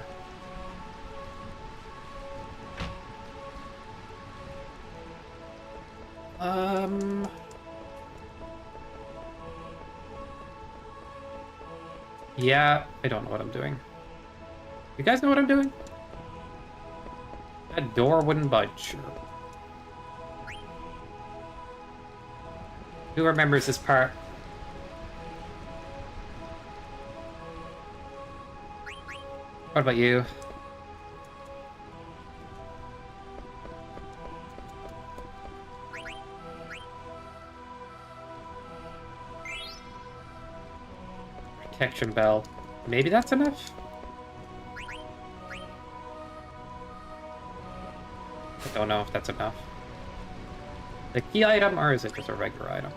Yeah, I don't know what I'm doing. You guys know what I'm doing? That door wouldn't budge. Who remembers this part? What about you? Protection bell. Maybe that's enough? I don't know if that's enough. The key item, or is it just a regular item?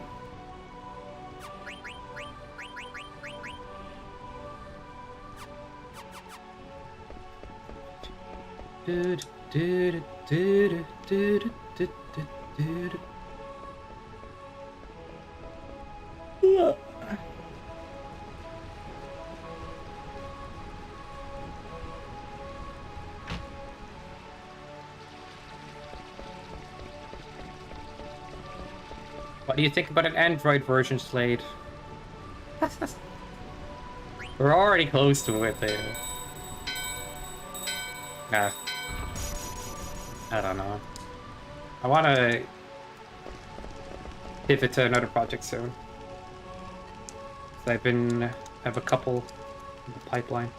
What do you think about an Android version, Slade? We're already close to it, though. Nah. I don't know. I want to pivot to another project soon. So I have a couple in the pipeline.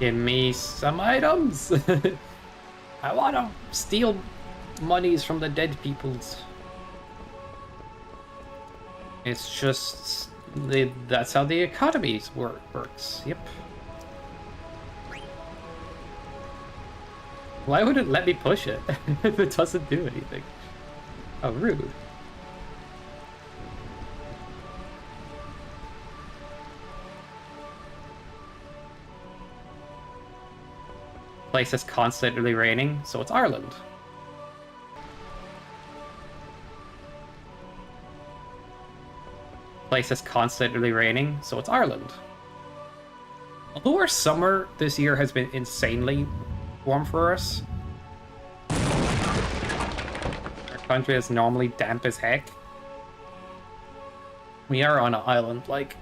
Give me some items. I want to steal monies from the dead peoples. It's just that's how the economy works. Yep. Why would it let me push it if it doesn't do anything? Oh, rude. Place is constantly raining, so it's Ireland. Place is constantly raining, so it's Ireland. Although our summer this year has been insanely warm for us, our country is normally damp as heck. We are on an island, like.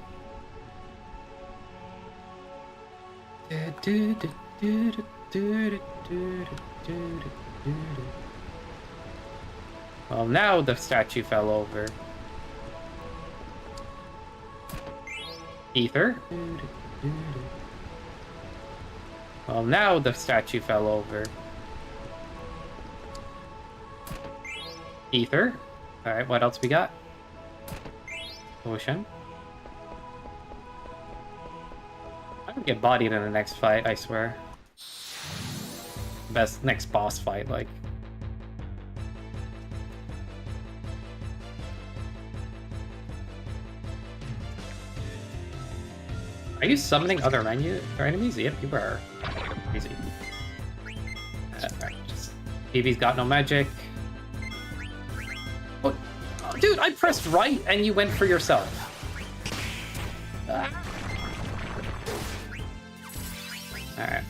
Well, now the statue fell over. Ether. Well, now the statue fell over. Ether. Alright, what else we got? Potion. I'm gonna get bodied in the next fight, I swear. Best next boss fight, like. Are you summoning other menu or enemies? Yep, you were. Easy. Alright, just... BB's got no magic. Oh, dude, I pressed right and you went for yourself. Ah. Alright.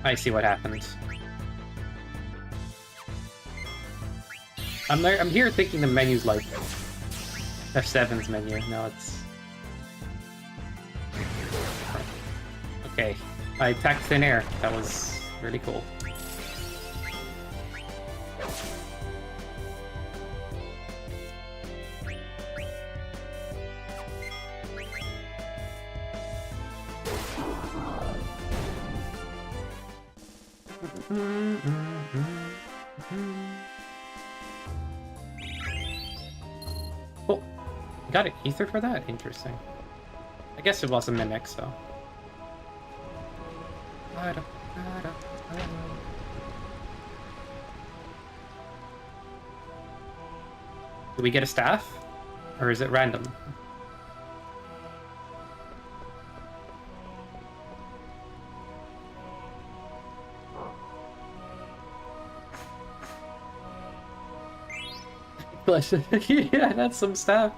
I see what happened. I'm here thinking the menu's like F7's menu. No, it's... Okay. I attacked thin air. That was really cool. Oh, got an ether for that? Interesting. I guess it was a mimic, so. Do we get a staff? Or is it random? Yeah, that's some stuff.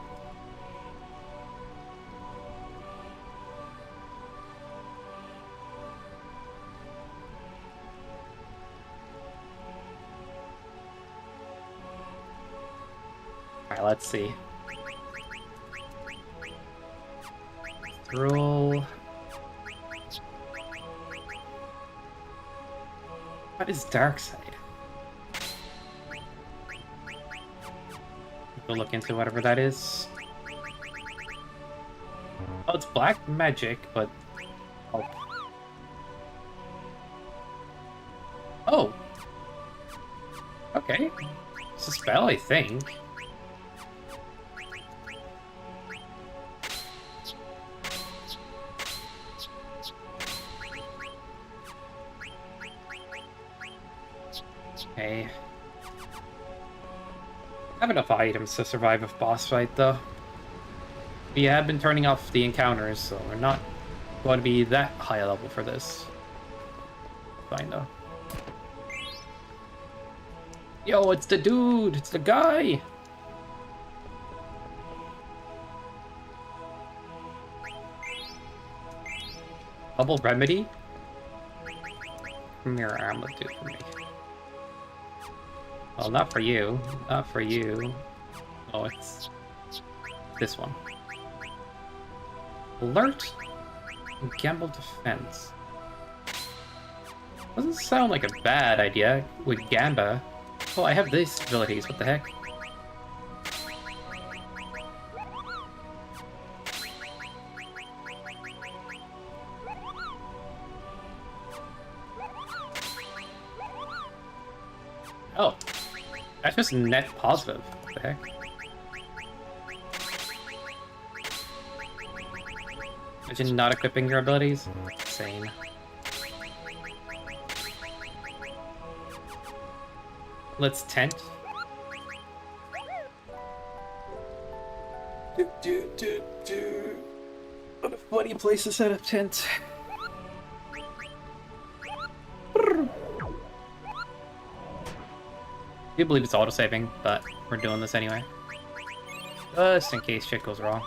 Alright, let's see. Roll. What is dark side? Go look into whatever that is. Oh, it's black magic, but... Oh. Oh! Okay. It's a spell, I think. Okay. I have enough items to survive a boss fight, though. We have been turning off the encounters, so we're not going to be that high a level for this. Fine, though. Yo, it's the dude! It's the guy! Bubble remedy? Mirror arm would do for me. Well, not for you. Not for you. Oh, it's this one. Alert and gamble defense. Doesn't sound like a bad idea with Gamba. Oh, I have these abilities. What the heck? Oh. That's just net positive. What the heck? Imagine not equipping your abilities? Insane. Let's tent. What a funny place to set up tent. I do believe it's auto-saving, but we're doing this anyway. Just in case shit goes wrong.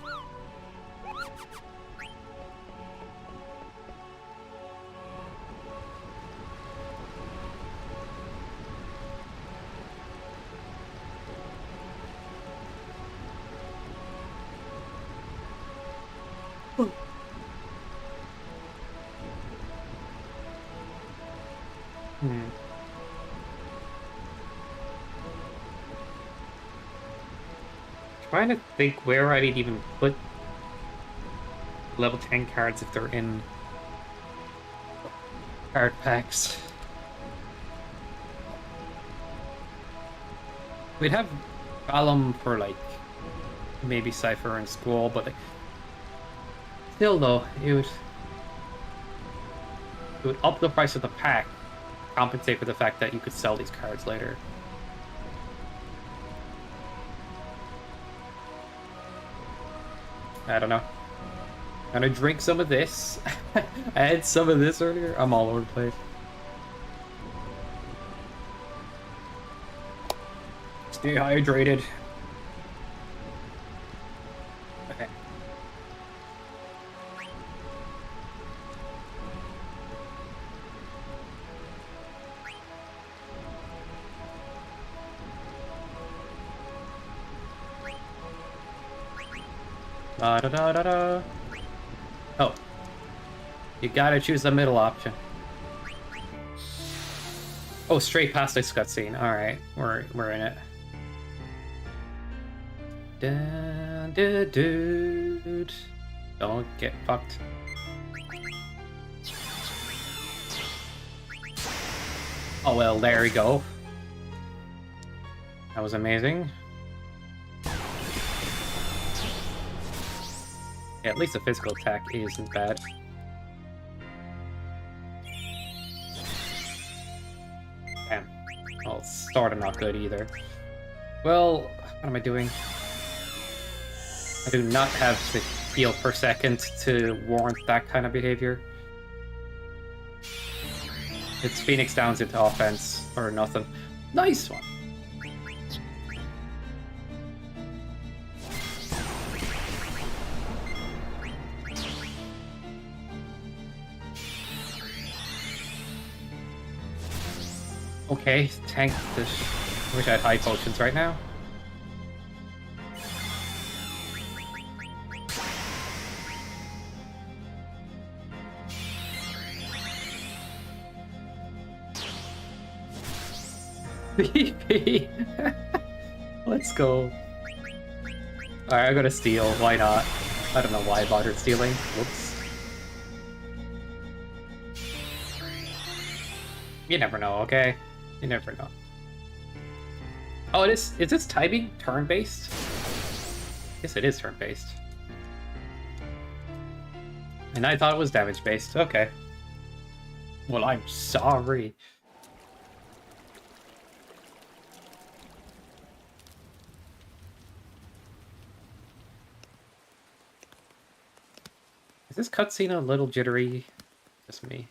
Trying to think where I'd even put level 10 cards if they're in Card packs. We'd have Vellum for like maybe Cypher in school, but like, still though, it would up the price of the pack, compensate for the fact that you could sell these cards later. I don't know. I'm gonna drink some of this. I had some of this earlier. I'm all over the place. Stay hydrated. Okay. Da da da da da. Oh. You gotta choose the middle option. Oh, straight past this cutscene. Alright, we're in it. Dun, dun, dude. Don't get fucked. Oh well, there we go. That was amazing. Yeah, at least the physical attack isn't bad. Damn. Well, it's sort of not good either. Well, what am I doing? I do not have the heal per second to warrant that kind of behavior. It's Phoenix Downs into offense or nothing. Nice one! Okay, tank this. I wish I had high potions right now. BP! Let's go. Alright, I'm gonna steal. Why not? I don't know why I bothered stealing. Whoops. You never know, okay? You never know. Oh, is this timing turn-based? Yes, it is turn-based. And I thought it was damage-based. Okay. Well, I'm sorry. Is this cutscene a little jittery? Just me.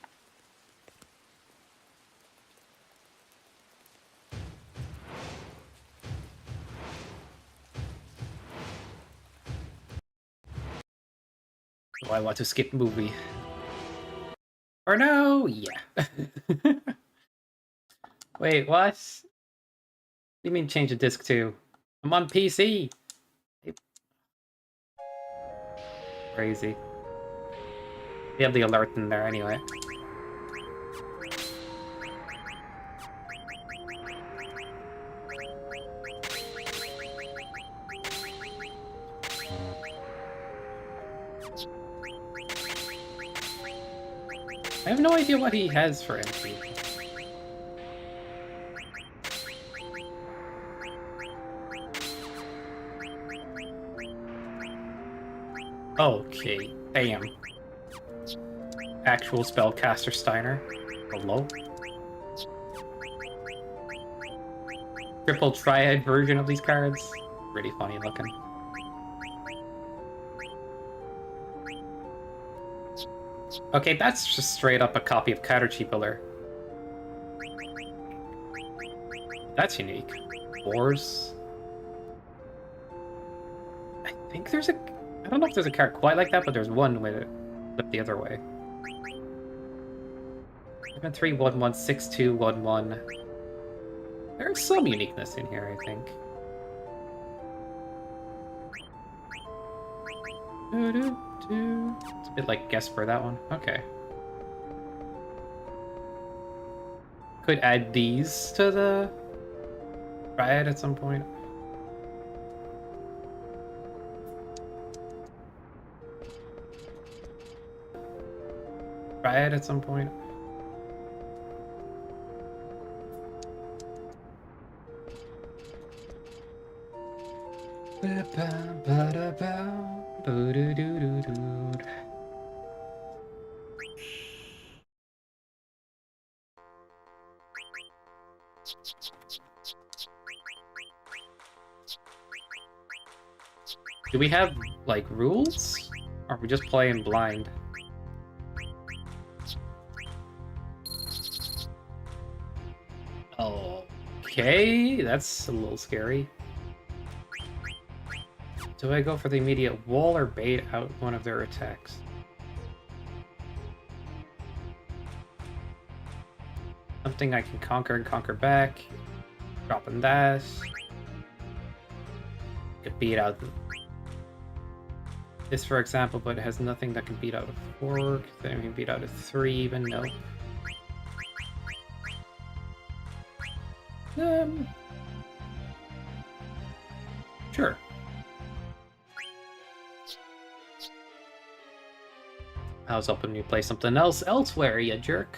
Do I want to skip movie? Or no? Yeah. Wait, what? What do you mean change the disc to? I'm on PC! Crazy. We have the alert in there anyway. I have no idea what he has for entry. Okay, damn. Actual spellcaster Steiner. Hello? Triple triad version of these cards. Pretty funny looking. Okay, that's just straight up a copy of Caterchie Pillar. That's unique. Wars. I think there's a... I don't know if there's a card quite like that, but there's one with it flipped the other way. 7-3-1-1-6-2-1-1. There's some uniqueness in here, I think. It's a bit like Gesper, that one. Okay. Could add these to the Triad at some point. Triad at some point. Do we have, like, rules? Or are we just playing blind? Okay, that's a little scary. Do I go for the immediate wall or bait out one of their attacks? Something I can conquer and conquer back. Dropping that. Could beat out this, for example, but it has nothing that can beat out a 4. Then we can beat out a 3 even. No. Sure. I was hoping you play something else elsewhere, you jerk.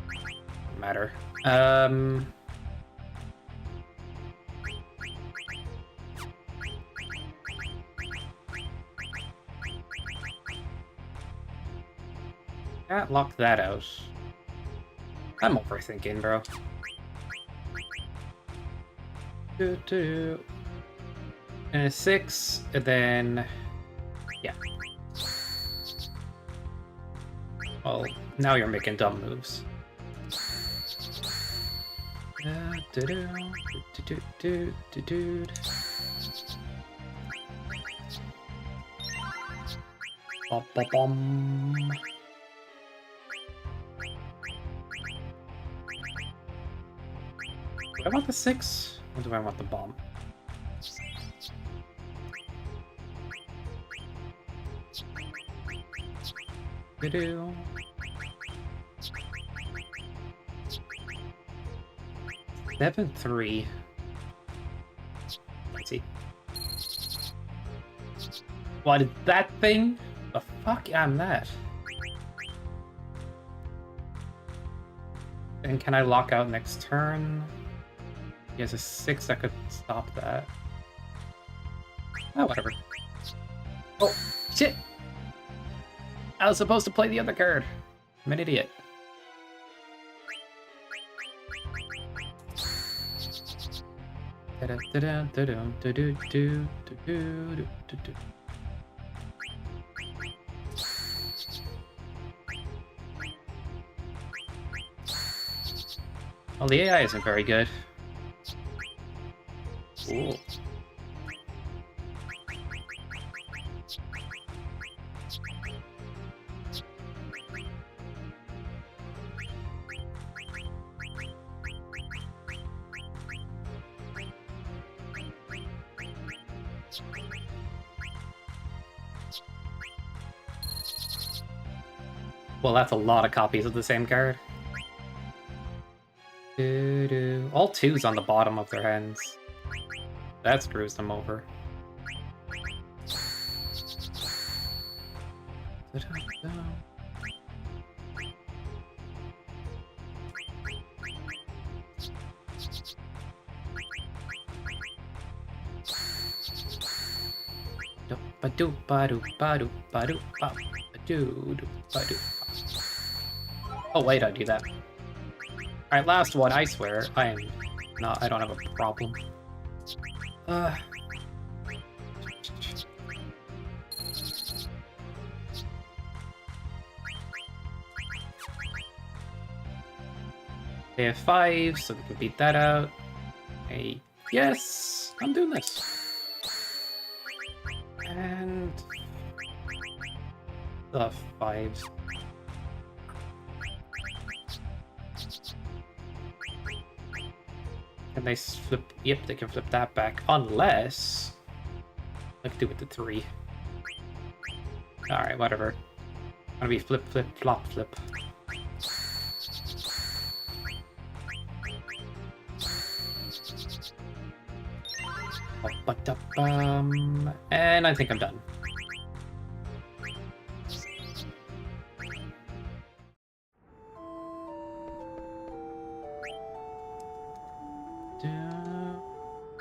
Doesn't matter. Can't lock that out. I'm overthinking, bro. And a 6, and then... yeah. Well, now you're making dumb moves. Bum. Do I want the 6? Or do I want the bomb? Do 7-3. Let's see. What is that thing? The fuck am that? And can I lock out next turn? He has a 6 that could stop that. Oh, whatever. Oh, shit! I was supposed to play the other card. I'm an idiot. Well, the AI isn't very good. Ooh. Well, that's a lot of copies of the same card. All 2s on the bottom of their hands. That screws them over. Oh wait, I do that. Alright, last one, I swear. I don't have a problem. They have 5, so we can beat that out. Hey, yes! I'm doing this! And... the 5. Can they flip? Yep, they can flip that back. Unless... let's do it to 3. Alright, whatever. Gonna be flip, flip, flop, flip. And I think I'm done.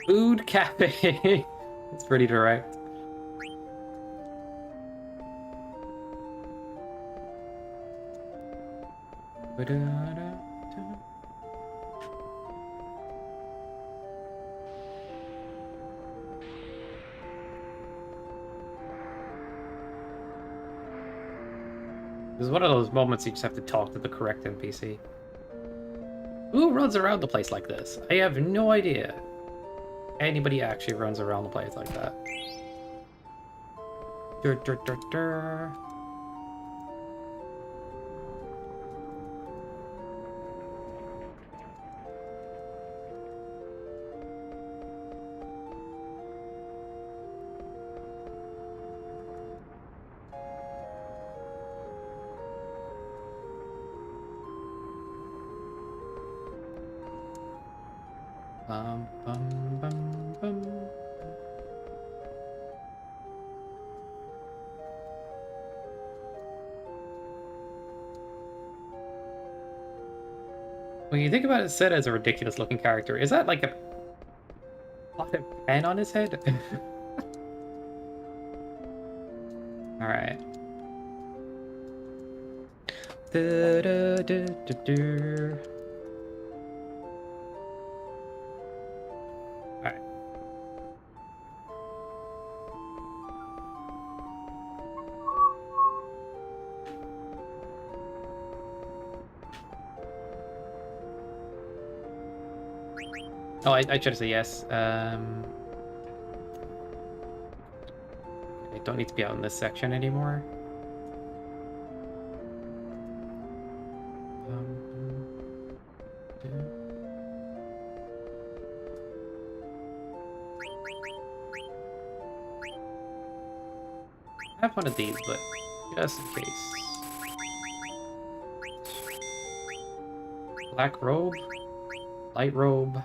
Food cafe. It's pretty direct. This is one of those moments you just have to talk to the correct NPC. Who runs around the place like this? I have no idea. Anybody actually runs around the place like that. Dur, dur, dur, dur. Bum, bum, bum, bum. When you think about it, Sid as a ridiculous looking character, is that like a potted pen on his head? Alright. Alright. Oh, I should have said yes. I don't need to be out in this section anymore. I have one of these, but just in case. Black robe, light robe.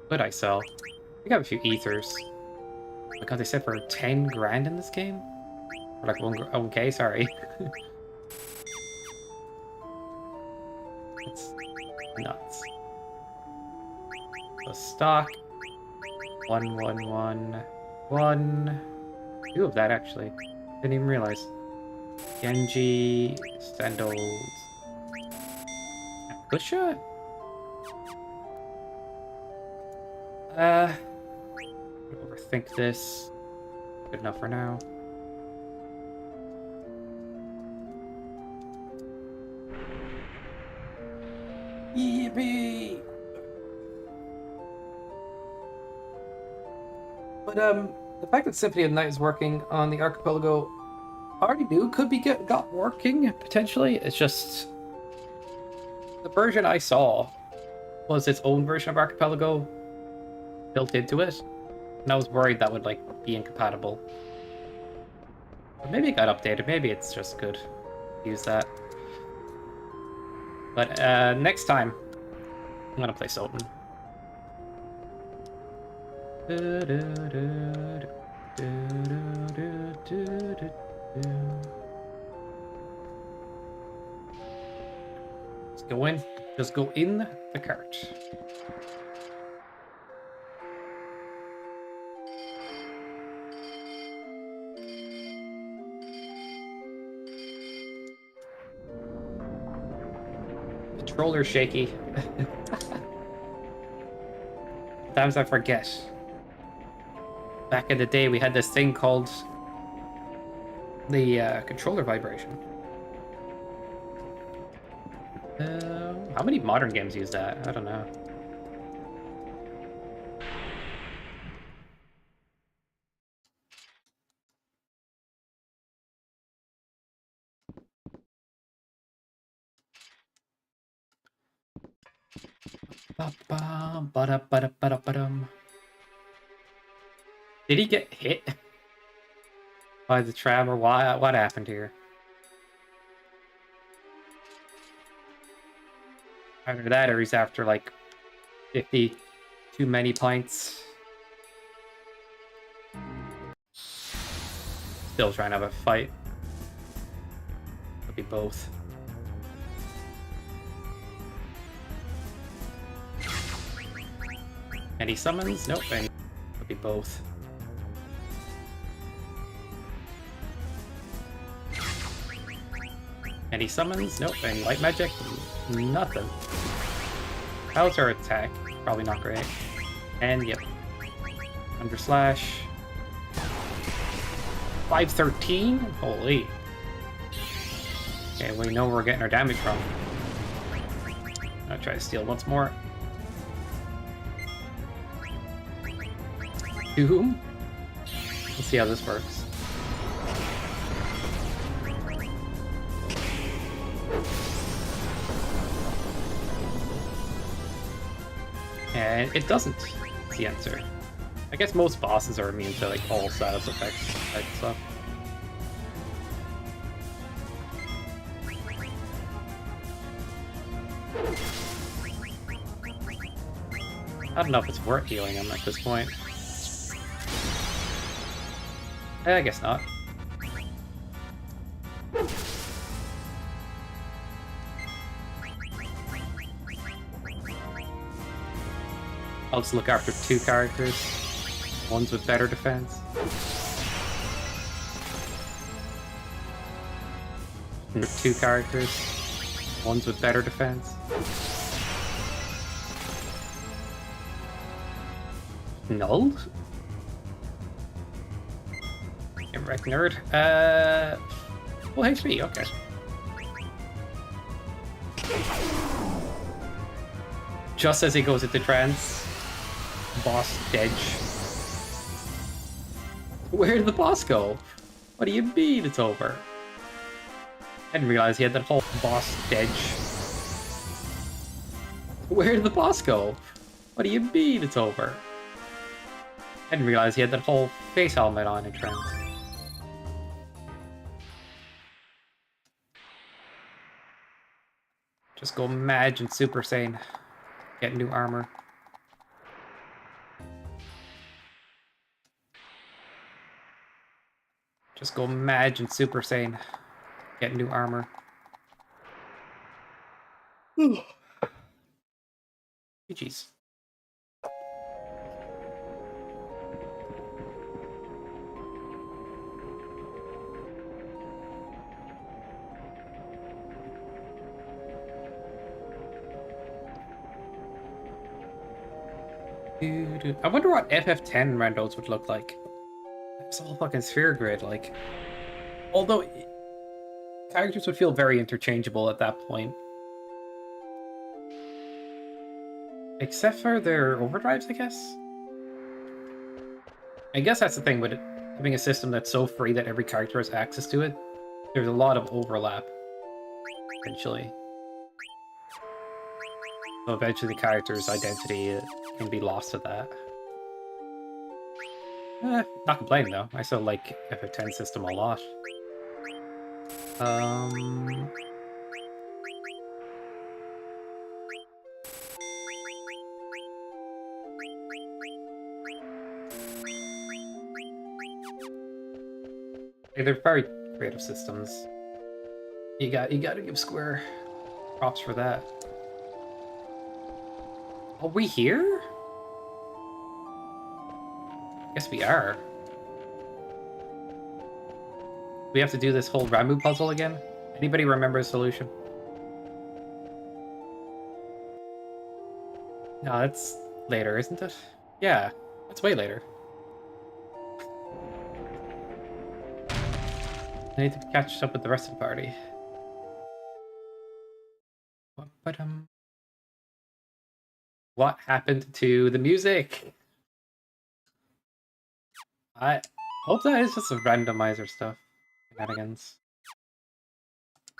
What I sell? I got a few ethers. Because they said for 10 grand in this game? Or like okay, sorry. It's nuts. So stock. 1. Two of that actually. Didn't even realize. Genji, Sandals. Busha? Overthink this. Good enough for now. Yippee! But the fact that Symphony of the Night is working on the Archipelago, I already knew could be got working potentially. It's just the version I saw was its own version of Archipelago built into it, and I was worried that would like be incompatible. But maybe it got updated. Maybe it's just good to use that. But next time, I'm gonna play Sultan. Just go in. Just go in the cart. Controller shaky. Sometimes I forget. Back in the day, we had this thing called the controller vibration. How many modern games use that? I don't know. Did he get hit by the tram, or what happened here? Either that, or he's after like 50 too many pints. Still trying to have a fight. Could be both. Any summons? Nope, and could be both. Any summons? Nope, and light magic? Nothing. How's her attack? Probably not great. And yep. Under slash. 513? Holy. Okay, we know where we're getting our damage from. I'll try to steal once more. Doom? Let's see how this works. And it doesn't. It's the answer. I guess most bosses are immune to like all status effects type stuff. I don't know if it's worth healing him at this point. I guess not. I'll just look after two characters. Ones with better defense. And two characters. Ones with better defense. Null? Get wrecked, nerd. Full HP, okay. Just as he goes into trance, boss dead. Where did the boss go? What do you mean it's over? I didn't realize he had that whole boss dead. Where did the boss go? What do you mean it's over? I didn't realize he had that whole face helmet on in trance. Just go Mage and Super Saiyan. Get new armor. Just go Mage and Super Saiyan. Get new armor. GG's. I wonder what FF10 randos would look like. It's all fucking sphere grid, like. Although characters would feel very interchangeable at that point. Except for their overdrives, I guess? I guess that's the thing with it, having a system that's so free that every character has access to it. There's a lot of overlap, eventually. So eventually the character's identity can be lost to that. Not complaining though. I still like FF10 system a lot. They're very creative systems. You gotta give Square props for that. Are we here? Guess we are. We have to do this whole Ramu puzzle again? Anybody remember a solution? No, that's later, isn't it? Yeah, that's way later. I need to catch up with the rest of the party. What happened to the music? I hope that is just some randomizer stuff. Shenanigans.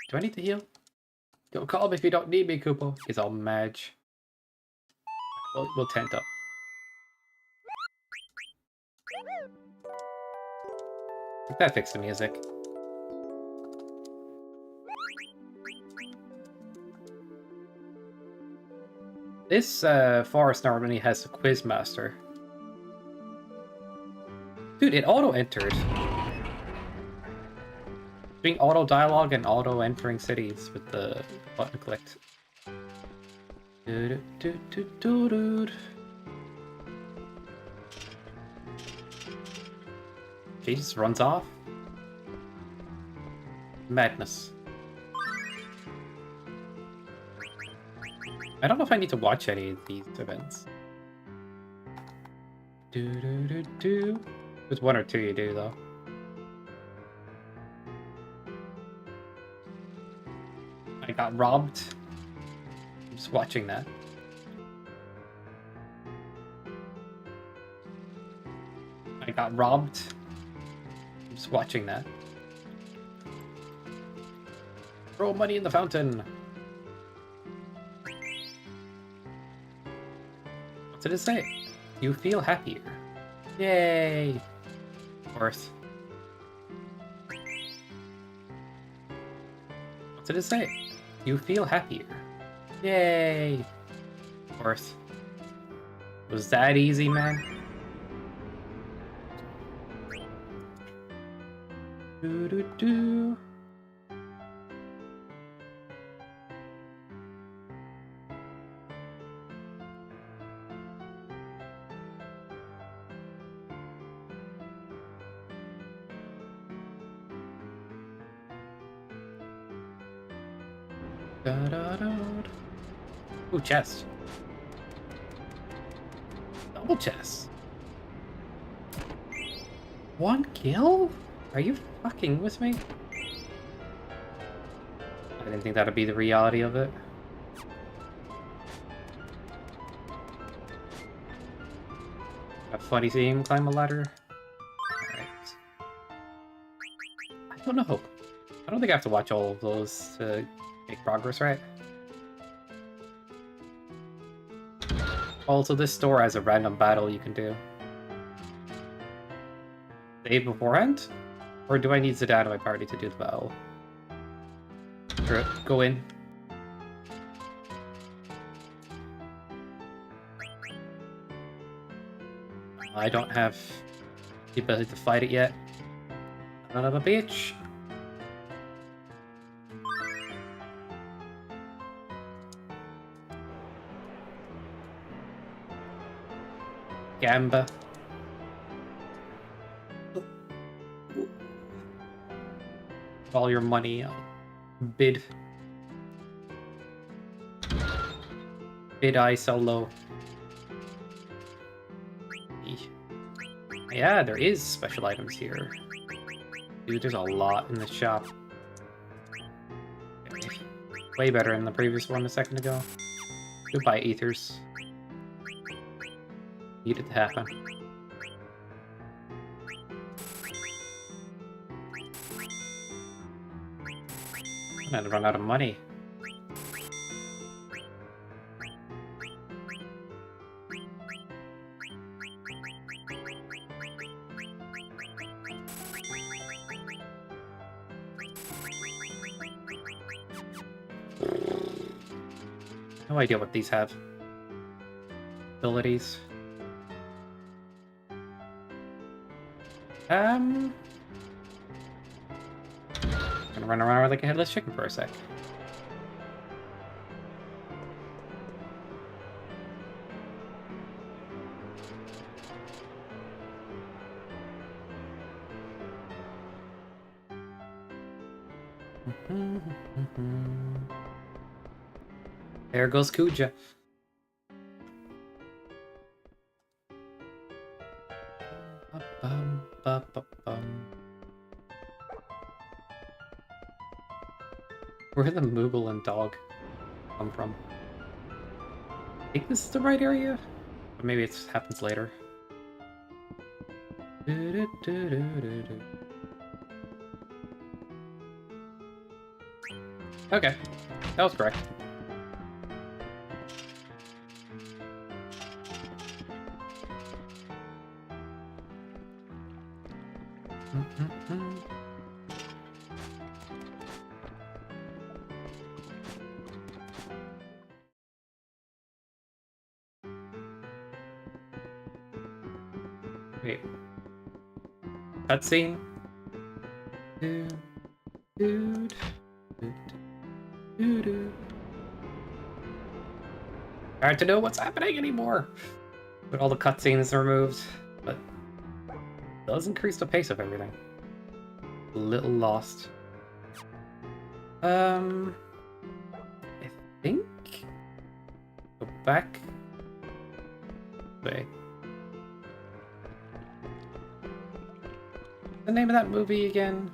Do I need to heal? Don't call me if you don't need me, Koopo. He's all Mage. We'll tent up. I think that fixed the music. This forest normally has a quiz master. Dude, it auto-entered. Doing auto-dialogue and auto-entering cities with the button clicked. She just runs off. Madness. I don't know if I need to watch any of these events. There's one or two you do, though. I got robbed. I'm just watching that. I got robbed. I'm just watching that. Throw money in the fountain. What did it say? You feel happier. Yay! Of course. What did it say? You feel happier. Yay! Of course. Was that easy, man? Do. Ooh, chest. Double chest. 1 kill? Are you fucking with me? I didn't think that'd be the reality of it. A funny seeing him climb a ladder. Alright. I don't know. I don't think I have to watch all of those to make progress, right? Also, this store has a random battle you can do. Save beforehand? Or do I need Zidane in my party to do the battle? Sure, go in. I don't have the ability to fight it yet. Son of a bitch. Gamba. All your money. Bid. Bid I sell low. Yeah, there is special items here. Dude, there's a lot in this shop. Way better than the previous one a second ago. Goodbye, ethers. Need it to happen. I'm gonna run out of money. No idea what these have. Abilities. Gonna run around like a headless chicken for a sec. There goes Kuja. Where did the Moogle and dog come from? I think this is the right area? But maybe it happens later. Okay, that was correct. Wait. Cutscene? Hard to know what's happening anymore. But all the cutscenes are removed. But does increase the pace of everything. A little lost. I think... Go back. Wait. The name of that movie again?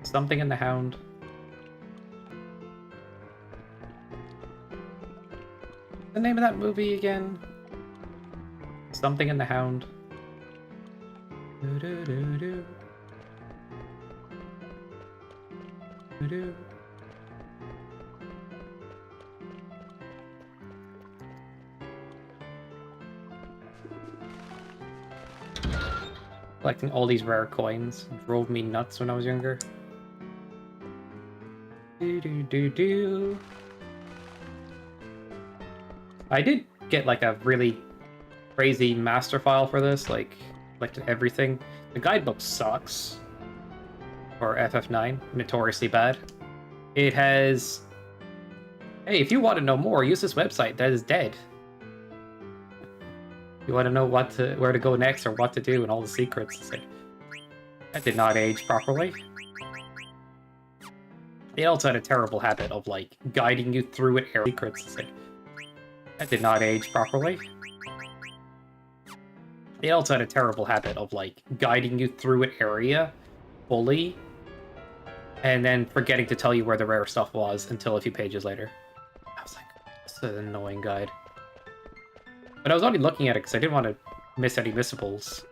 Something in the Hound. The name of that movie again? Something in the Hound. Do-do-do-do. Do-do. Collecting all these rare coins drove me nuts when I was younger. Do-do-do-do. I did get like a really crazy master file for this, like collected everything. The guidebook sucks for FF9, notoriously bad. It has, hey, if you want to know more, use this website that is dead. You want to know where to go next or what to do and all the secrets. It's like, that did not age properly. It also had a terrible habit of like guiding you through it secrets. It's like, that did not age properly. It also had a terrible habit of like guiding you through an area fully and then forgetting to tell you where the rare stuff was until a few pages later. I was like, this is an annoying guide. But I was only looking at it because I didn't want to miss any missables.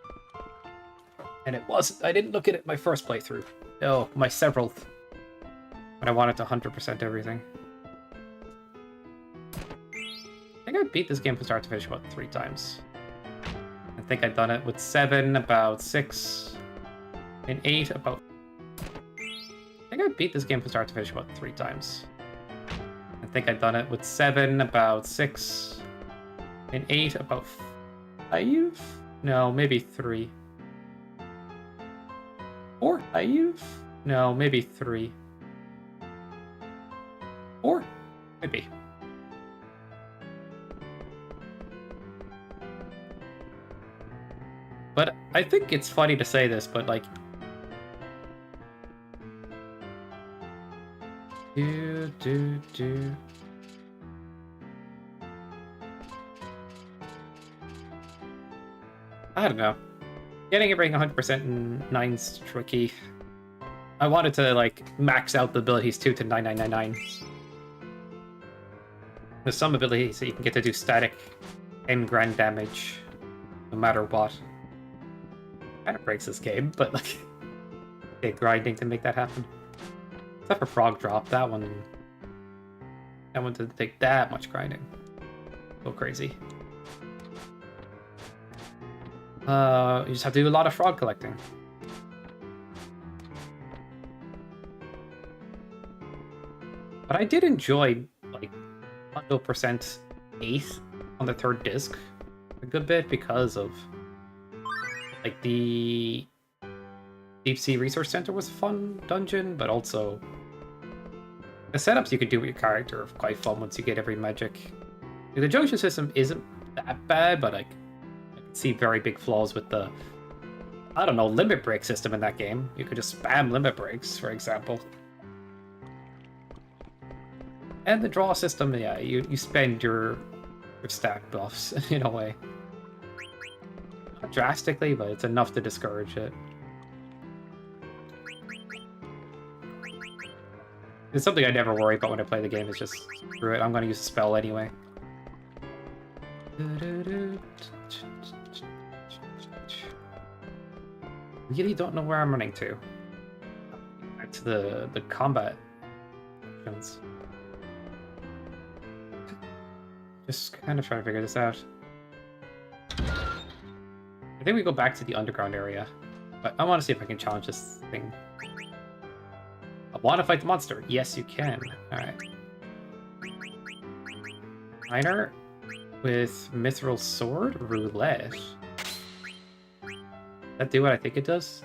And it wasn't. I didn't look at it my first playthrough. No, my several. When I wanted to 100% everything. I think I beat this game from start to finish about 3 times. I think I've done it with 7, about 6, and 8, about... I think I beat this game from start to finish about 3 times. I think I've done it with 7, about 6, and 8, about 5? No, maybe 3. 4? 5? No, maybe 3. 4? Maybe. But I think it's funny to say this, but like... I don't know. Getting everything 100% in 9's tricky. I wanted to like max out the abilities too to 9999. There's some abilities that you can get to do static and grand damage no matter what. Kind of breaks this game, but like, okay, grinding to make that happen. Except for Frog Drop, that one didn't take that much grinding. Go crazy. You just have to do a lot of frog collecting. But I did enjoy like 100% 8th on the 3rd disc a good bit because of like the Deep Sea Resource Center was a fun dungeon, but also the setups you could do with your character are quite fun once you get every magic. The junction system isn't that bad, but like I can see very big flaws with the, I don't know, limit break system in that game. You could just spam limit breaks, for example. And the draw system, yeah, you spend your stack buffs in a way. Not drastically, but it's enough to discourage it. It's something I never worry about when I play the game, is just screw it, I'm gonna use a spell anyway. Really don't know where I'm running to. Back to the combat options. Just kind of trying to figure this out. I think we go back to the underground area, but I want to see if I can challenge this thing. I want to fight the monster. Yes, you can. Alright. Miner with Mithril Sword? Roulette. Does that do what I think it does?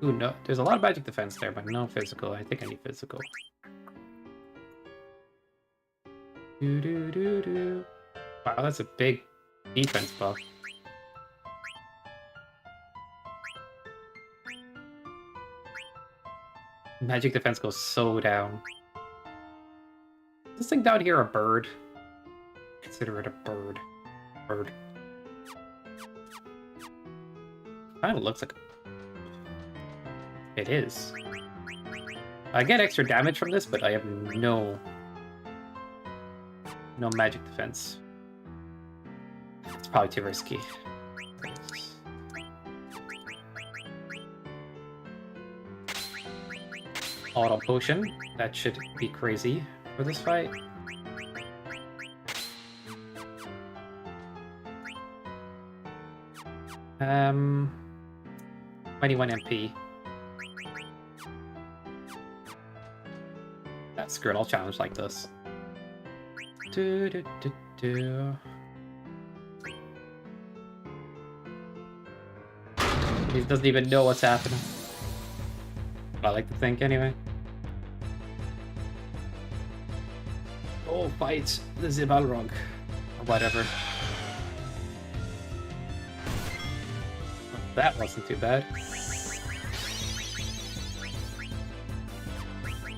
Ooh, no. There's a lot of magic defense there, but no physical. I think I need physical. Wow, that's a big defense buff. Magic defense goes so down. Is this thing down here a bird? Consider it a bird. Bird. Kind of looks like it is. I get extra damage from this, but I have no magic defense. It's probably too risky. Auto potion. That should be crazy for this fight. Um, 21 MP. That's screw it, I'll challenge like this. He doesn't even know what's happening. I like to think anyway. Oh, fight the Zibalrog. Or whatever. That wasn't too bad.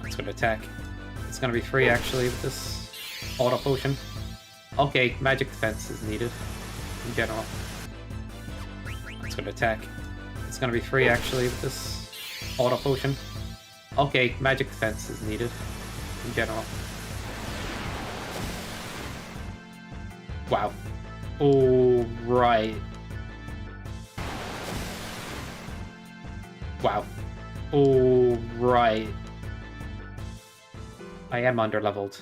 It's gonna attack. It's gonna be free actually with this auto potion. Okay, magic defense is needed in general. It's gonna attack. It's gonna be free actually with this auto potion. Okay, magic defense is needed in general. Wow. Oh, right. Wow. Oh, right. I am underleveled.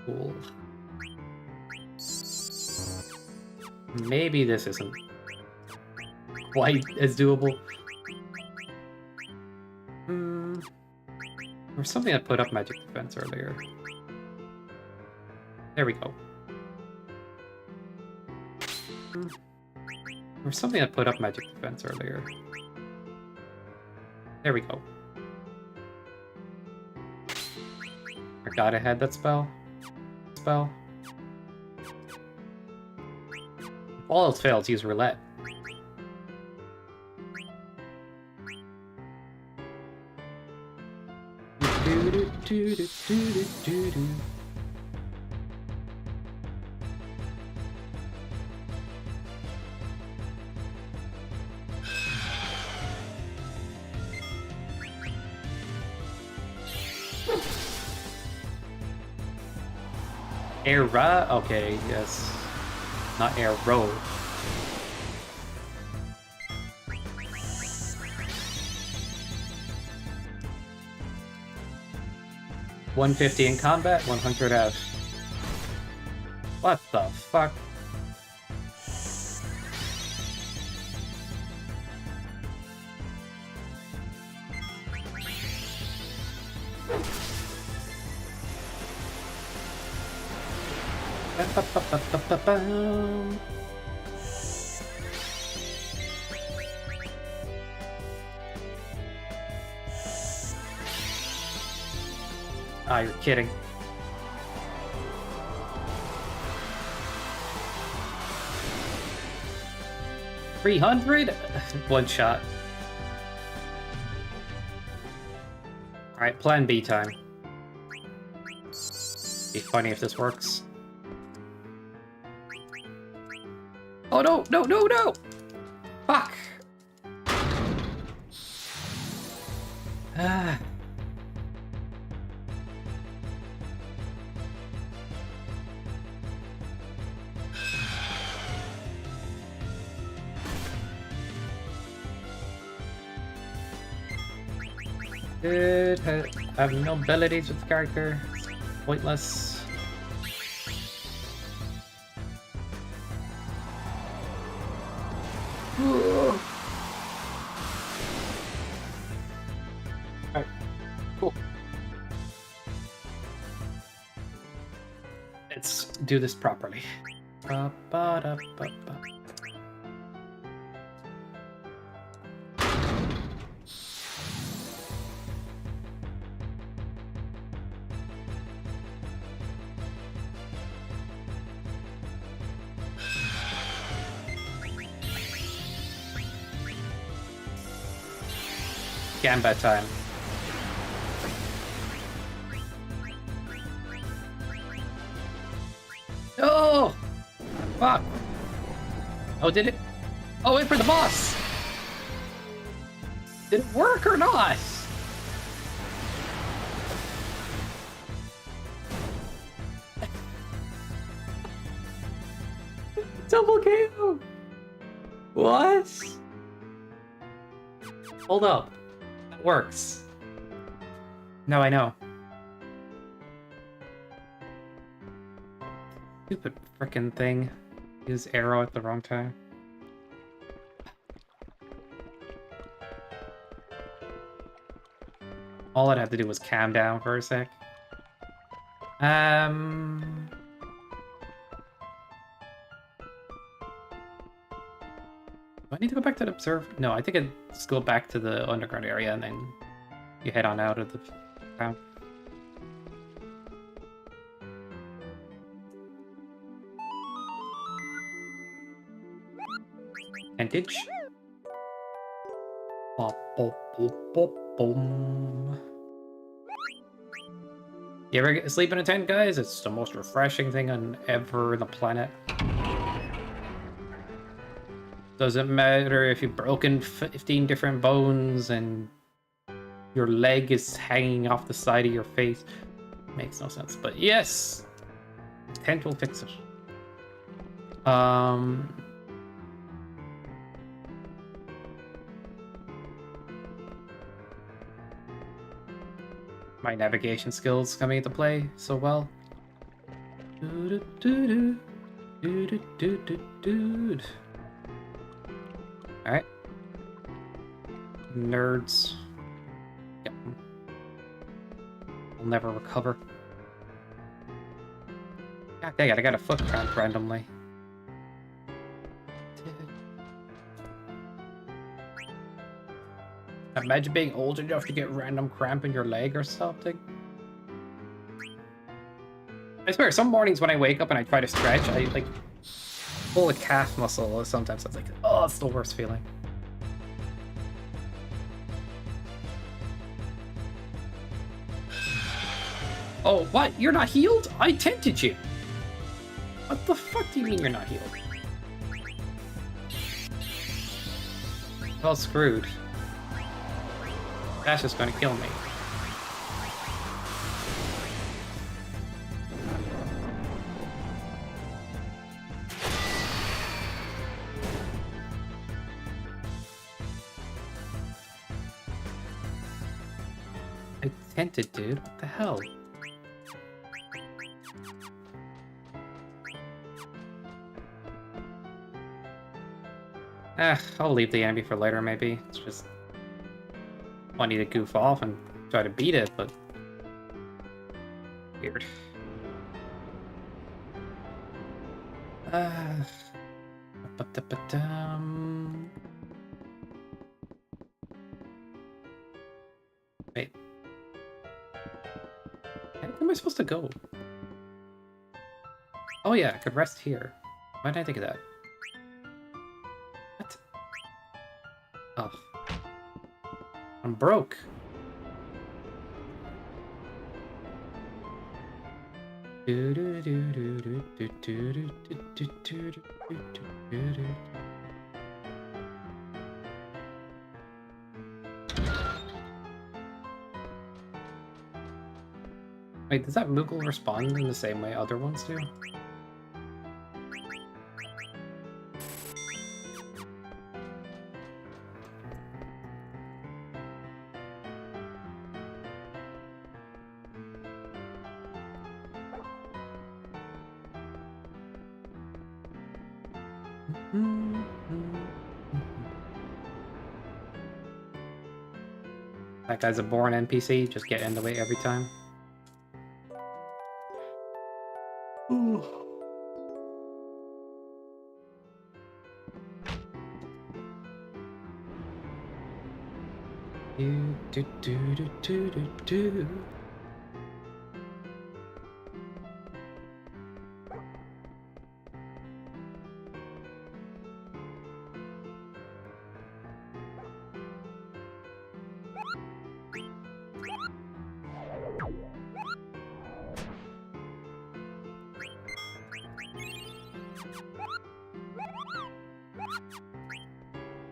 Cool. Maybe this isn't quite as doable. There was something that put up magic defense earlier. There we go. There was something that put up magic defense earlier. There we go. Forgot I had that spell. If all else fails, use roulette. Era? Okay, yes. Not arrow. $150 in combat, 100 out. What the fuck? Ah, you're kidding. $300? One shot. Alright, plan B time. Be funny if this works. Oh no, no, no, no! Fuck! Ah. Good. I have no abilities with the character. It's pointless. Alright, cool. Let's do this properly. Ba-ba-da-ba-ba. Gamba time. Oh! Fuck! Oh, did it? Oh, wait for the boss! Did it work or not? Double KO! What? Hold up. That works. No, I know. Stupid frickin' thing. Use arrow at the wrong time. All I'd have to do was calm down for a sec. Do I need to go back to the observe? No, I think I just go back to the underground area and then you head on out of the town. Vintage. Bop, bop, bop, bop, boom. You ever sleep in a tent, guys? It's the most refreshing thing on ever on the planet. Doesn't matter if you've broken 15 different bones and your leg is hanging off the side of your face. Makes no sense, but yes! Tent will fix it. My navigation skills coming into play so well. Alright. Nerds. Yep. We'll never recover. God dang it, I got a foot cramp randomly. Imagine being old enough to get random cramp in your leg or something. I swear, some mornings when I wake up and I try to stretch, I like pull a calf muscle. Sometimes it's like, oh, it's the worst feeling. Oh, what? You're not healed? I tempted you. What the fuck do you mean you're not healed? Well, screwed. That's just gonna kill me. I tented, dude. What the hell? I'll leave the enemy for later, maybe. It's just funny to goof off and try to beat it, but weird. Wait. Where am I supposed to go? Oh yeah, I could rest here. Why did I think of that? What? Oh. I'm broke. Wait, does that Moogle respond in the same way other ones do? That guy's a born NPC, just get in the way every time. Do.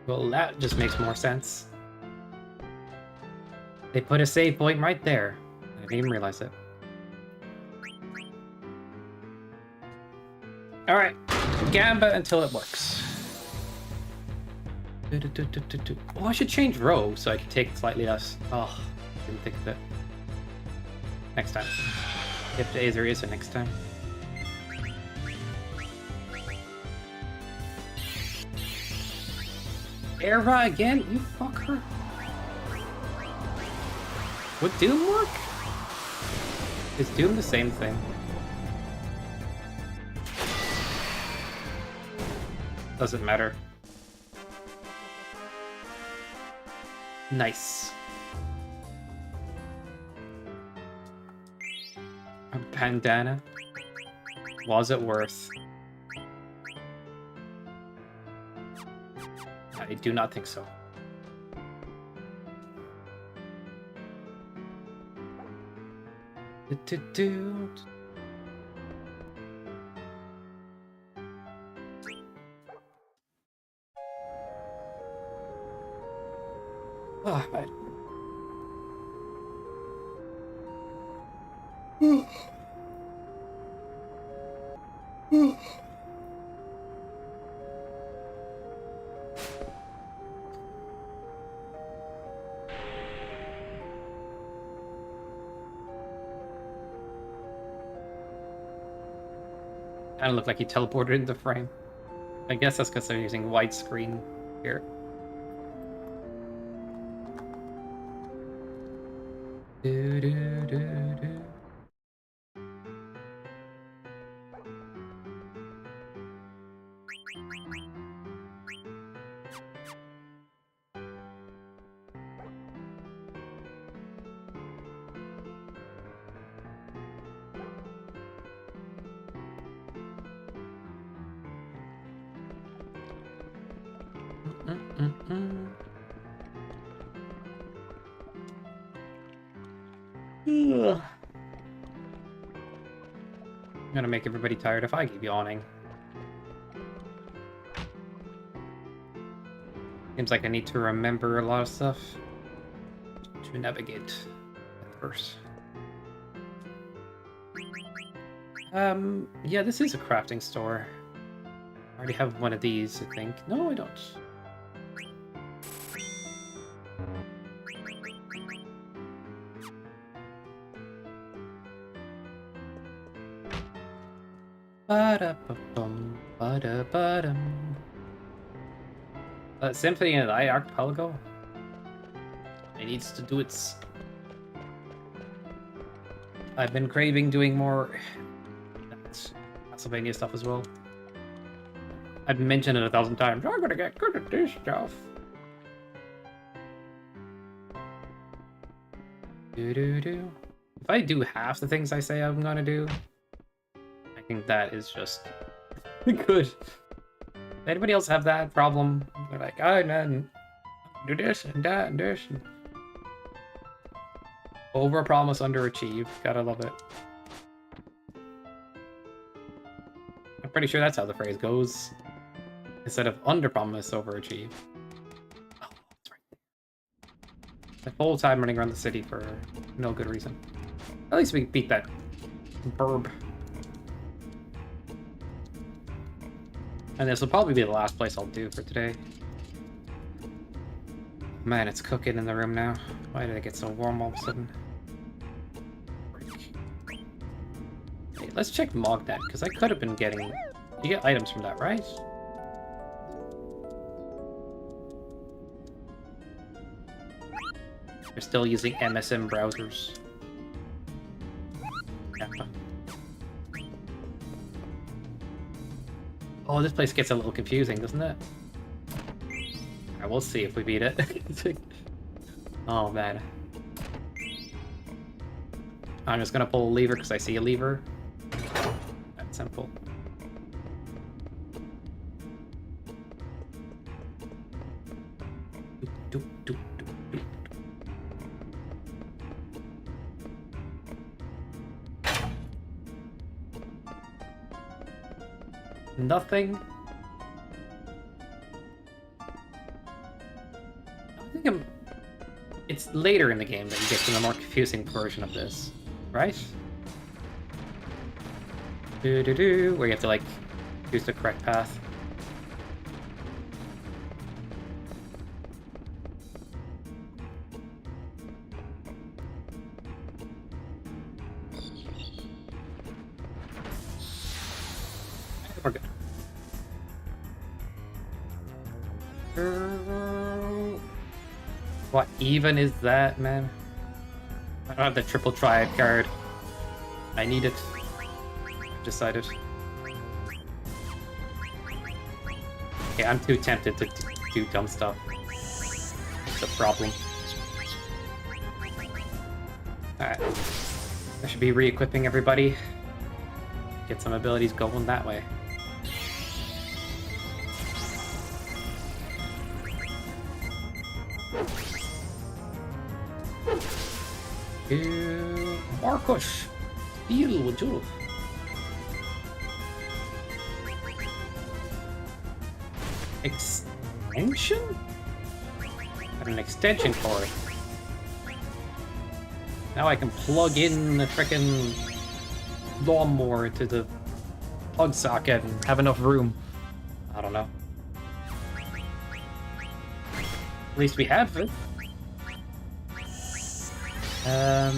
Well, that just makes more sense. They put a save point right there. I didn't even realize it. Alright. Gamba until it works. Oh, I should change row so I can take slightly less. Oh, didn't think of it. Next time. If there is a next time. Era again? You fucker. Would Doom work? Is Doom the same thing? Doesn't matter. Nice. A bandana? Was it worth? I do not think so. Oh, man. Kinda looked like he teleported into the frame. I guess that's because they're using widescreen here. Do, do, do, do. Ugh. I'm gonna make everybody tired if I keep yawning. Seems like I need to remember a lot of stuff to navigate at first. Yeah, this is a crafting store. I already have one of these, I think. No, I don't. Ba-da-ba-bum, ba-da-ba-dum. Symphony of the Eye Archipelago? It needs to do its... I've been craving doing more Castlevania stuff as well. I've mentioned it 1,000 times. I'm gonna get good at this stuff. Do-do-do. If I do half the things I say I'm gonna do, I think that is just good. Anybody else have that problem? They're like, oh, man, do this and that and this. And... Overpromise, underachieve. Gotta love it. I'm pretty sure that's how the phrase goes. Instead of underpromise, overachieve. Oh, it's right there. The whole time running around the city for no good reason. At least we beat that burb. And this will probably be the last place I'll do for today. Man, it's cooking in the room now. Why did it get so warm all of a sudden? Hey, let's check Mognet, because I could have been getting... You get items from that, right? They're still using MSM browsers. Yeah. Oh, this place gets a little confusing, doesn't it? Alright, we'll see if we beat it. Oh, man. I'm just gonna pull a lever because I see a lever. That's simple. Doop, doop, doop, doop, doop. Nothing. it's later in the game that you get to the more confusing version of this, right? Where you have to, like, choose the correct path. We're good. What even is that, man? I don't have the triple triad card. I need it. Decided. Okay, I'm too tempted to do dumb stuff. It's a problem. Alright. I should be re-equipping everybody. Get some abilities going that way. Marcus! Deal with you. Extension? Got an extension cord. Now I can plug in the frickin' lawnmower to the plug socket and have enough room. I don't know. At least we have it. At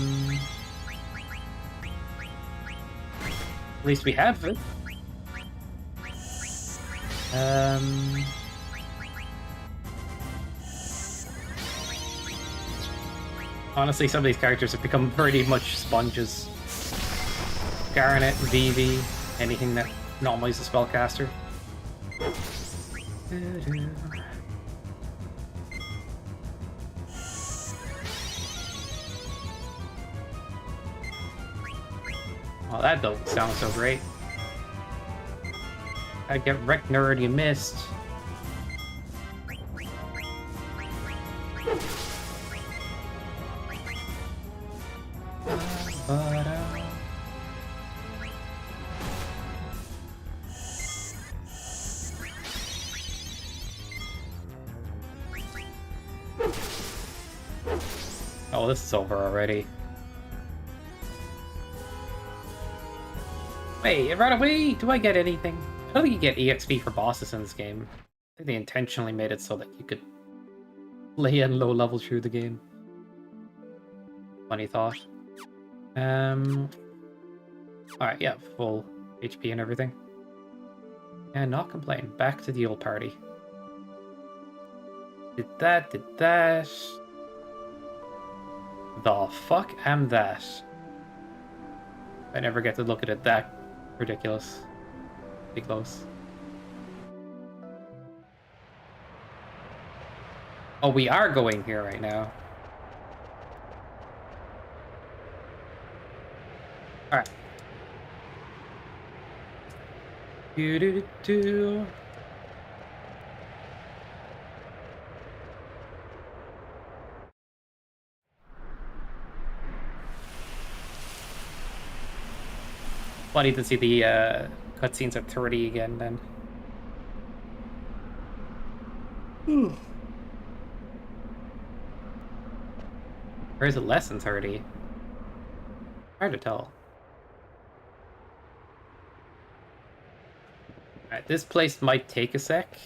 least we have it. Honestly, some of these characters have become pretty much sponges. Garnet, Vivi, anything that normally is a spellcaster. Well, that don't sound so great. I get wrecked, nerd, you missed. Oh, this is over already. Wait, right away! Do I get anything? I don't think you get EXP for bosses in this game. I think they intentionally made it so that you could lay in low level through the game. Funny thought. Alright, yeah, full HP and everything. And not complain. Back to the old party. Did that. The fuck am that? I never get to look at it that ridiculous. Be close. Oh, we are going here right now. Alright. Do. Funny to see the cutscenes at 30 again then. Or is it less than 30? Hard to tell. Alright, this place might take a sec.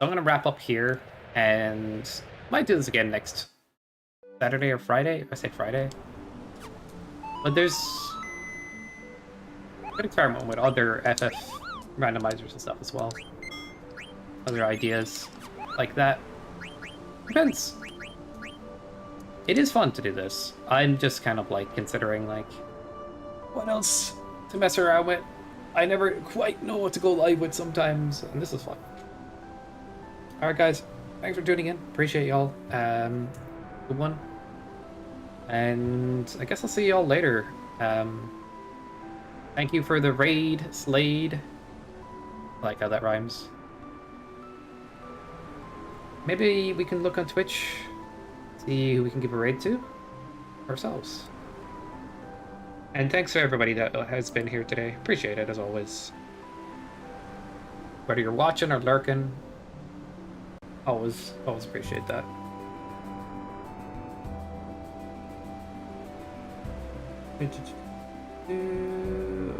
I'm gonna wrap up here and might do this again next Saturday or Friday. I say Friday. But there's good experiment with other FF randomizers and stuff as well. Other ideas like that. Depends. It is fun to do this. I'm just kind of like considering like what else to mess around with. I never quite know what to go live with sometimes, and this is fun. Alright guys, thanks for tuning in. Appreciate y'all. Good one. And I guess I'll see y'all later. Thank you for the raid, Slade. I like how that rhymes. Maybe we can look on Twitch, see who we can give a raid to ourselves. And thanks to everybody that has been here today. Appreciate it, as always. Whether you're watching or lurking, always appreciate that.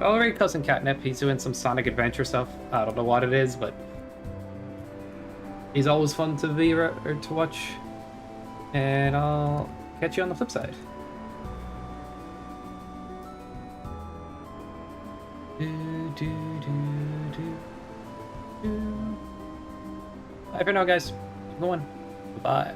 I'll rate Cousin Catnip. He's doing some Sonic Adventure stuff. I don't know what it is, but he's always fun to be or to watch. And I'll catch you on the flip side. Bye for now, guys. Keep going. Bye.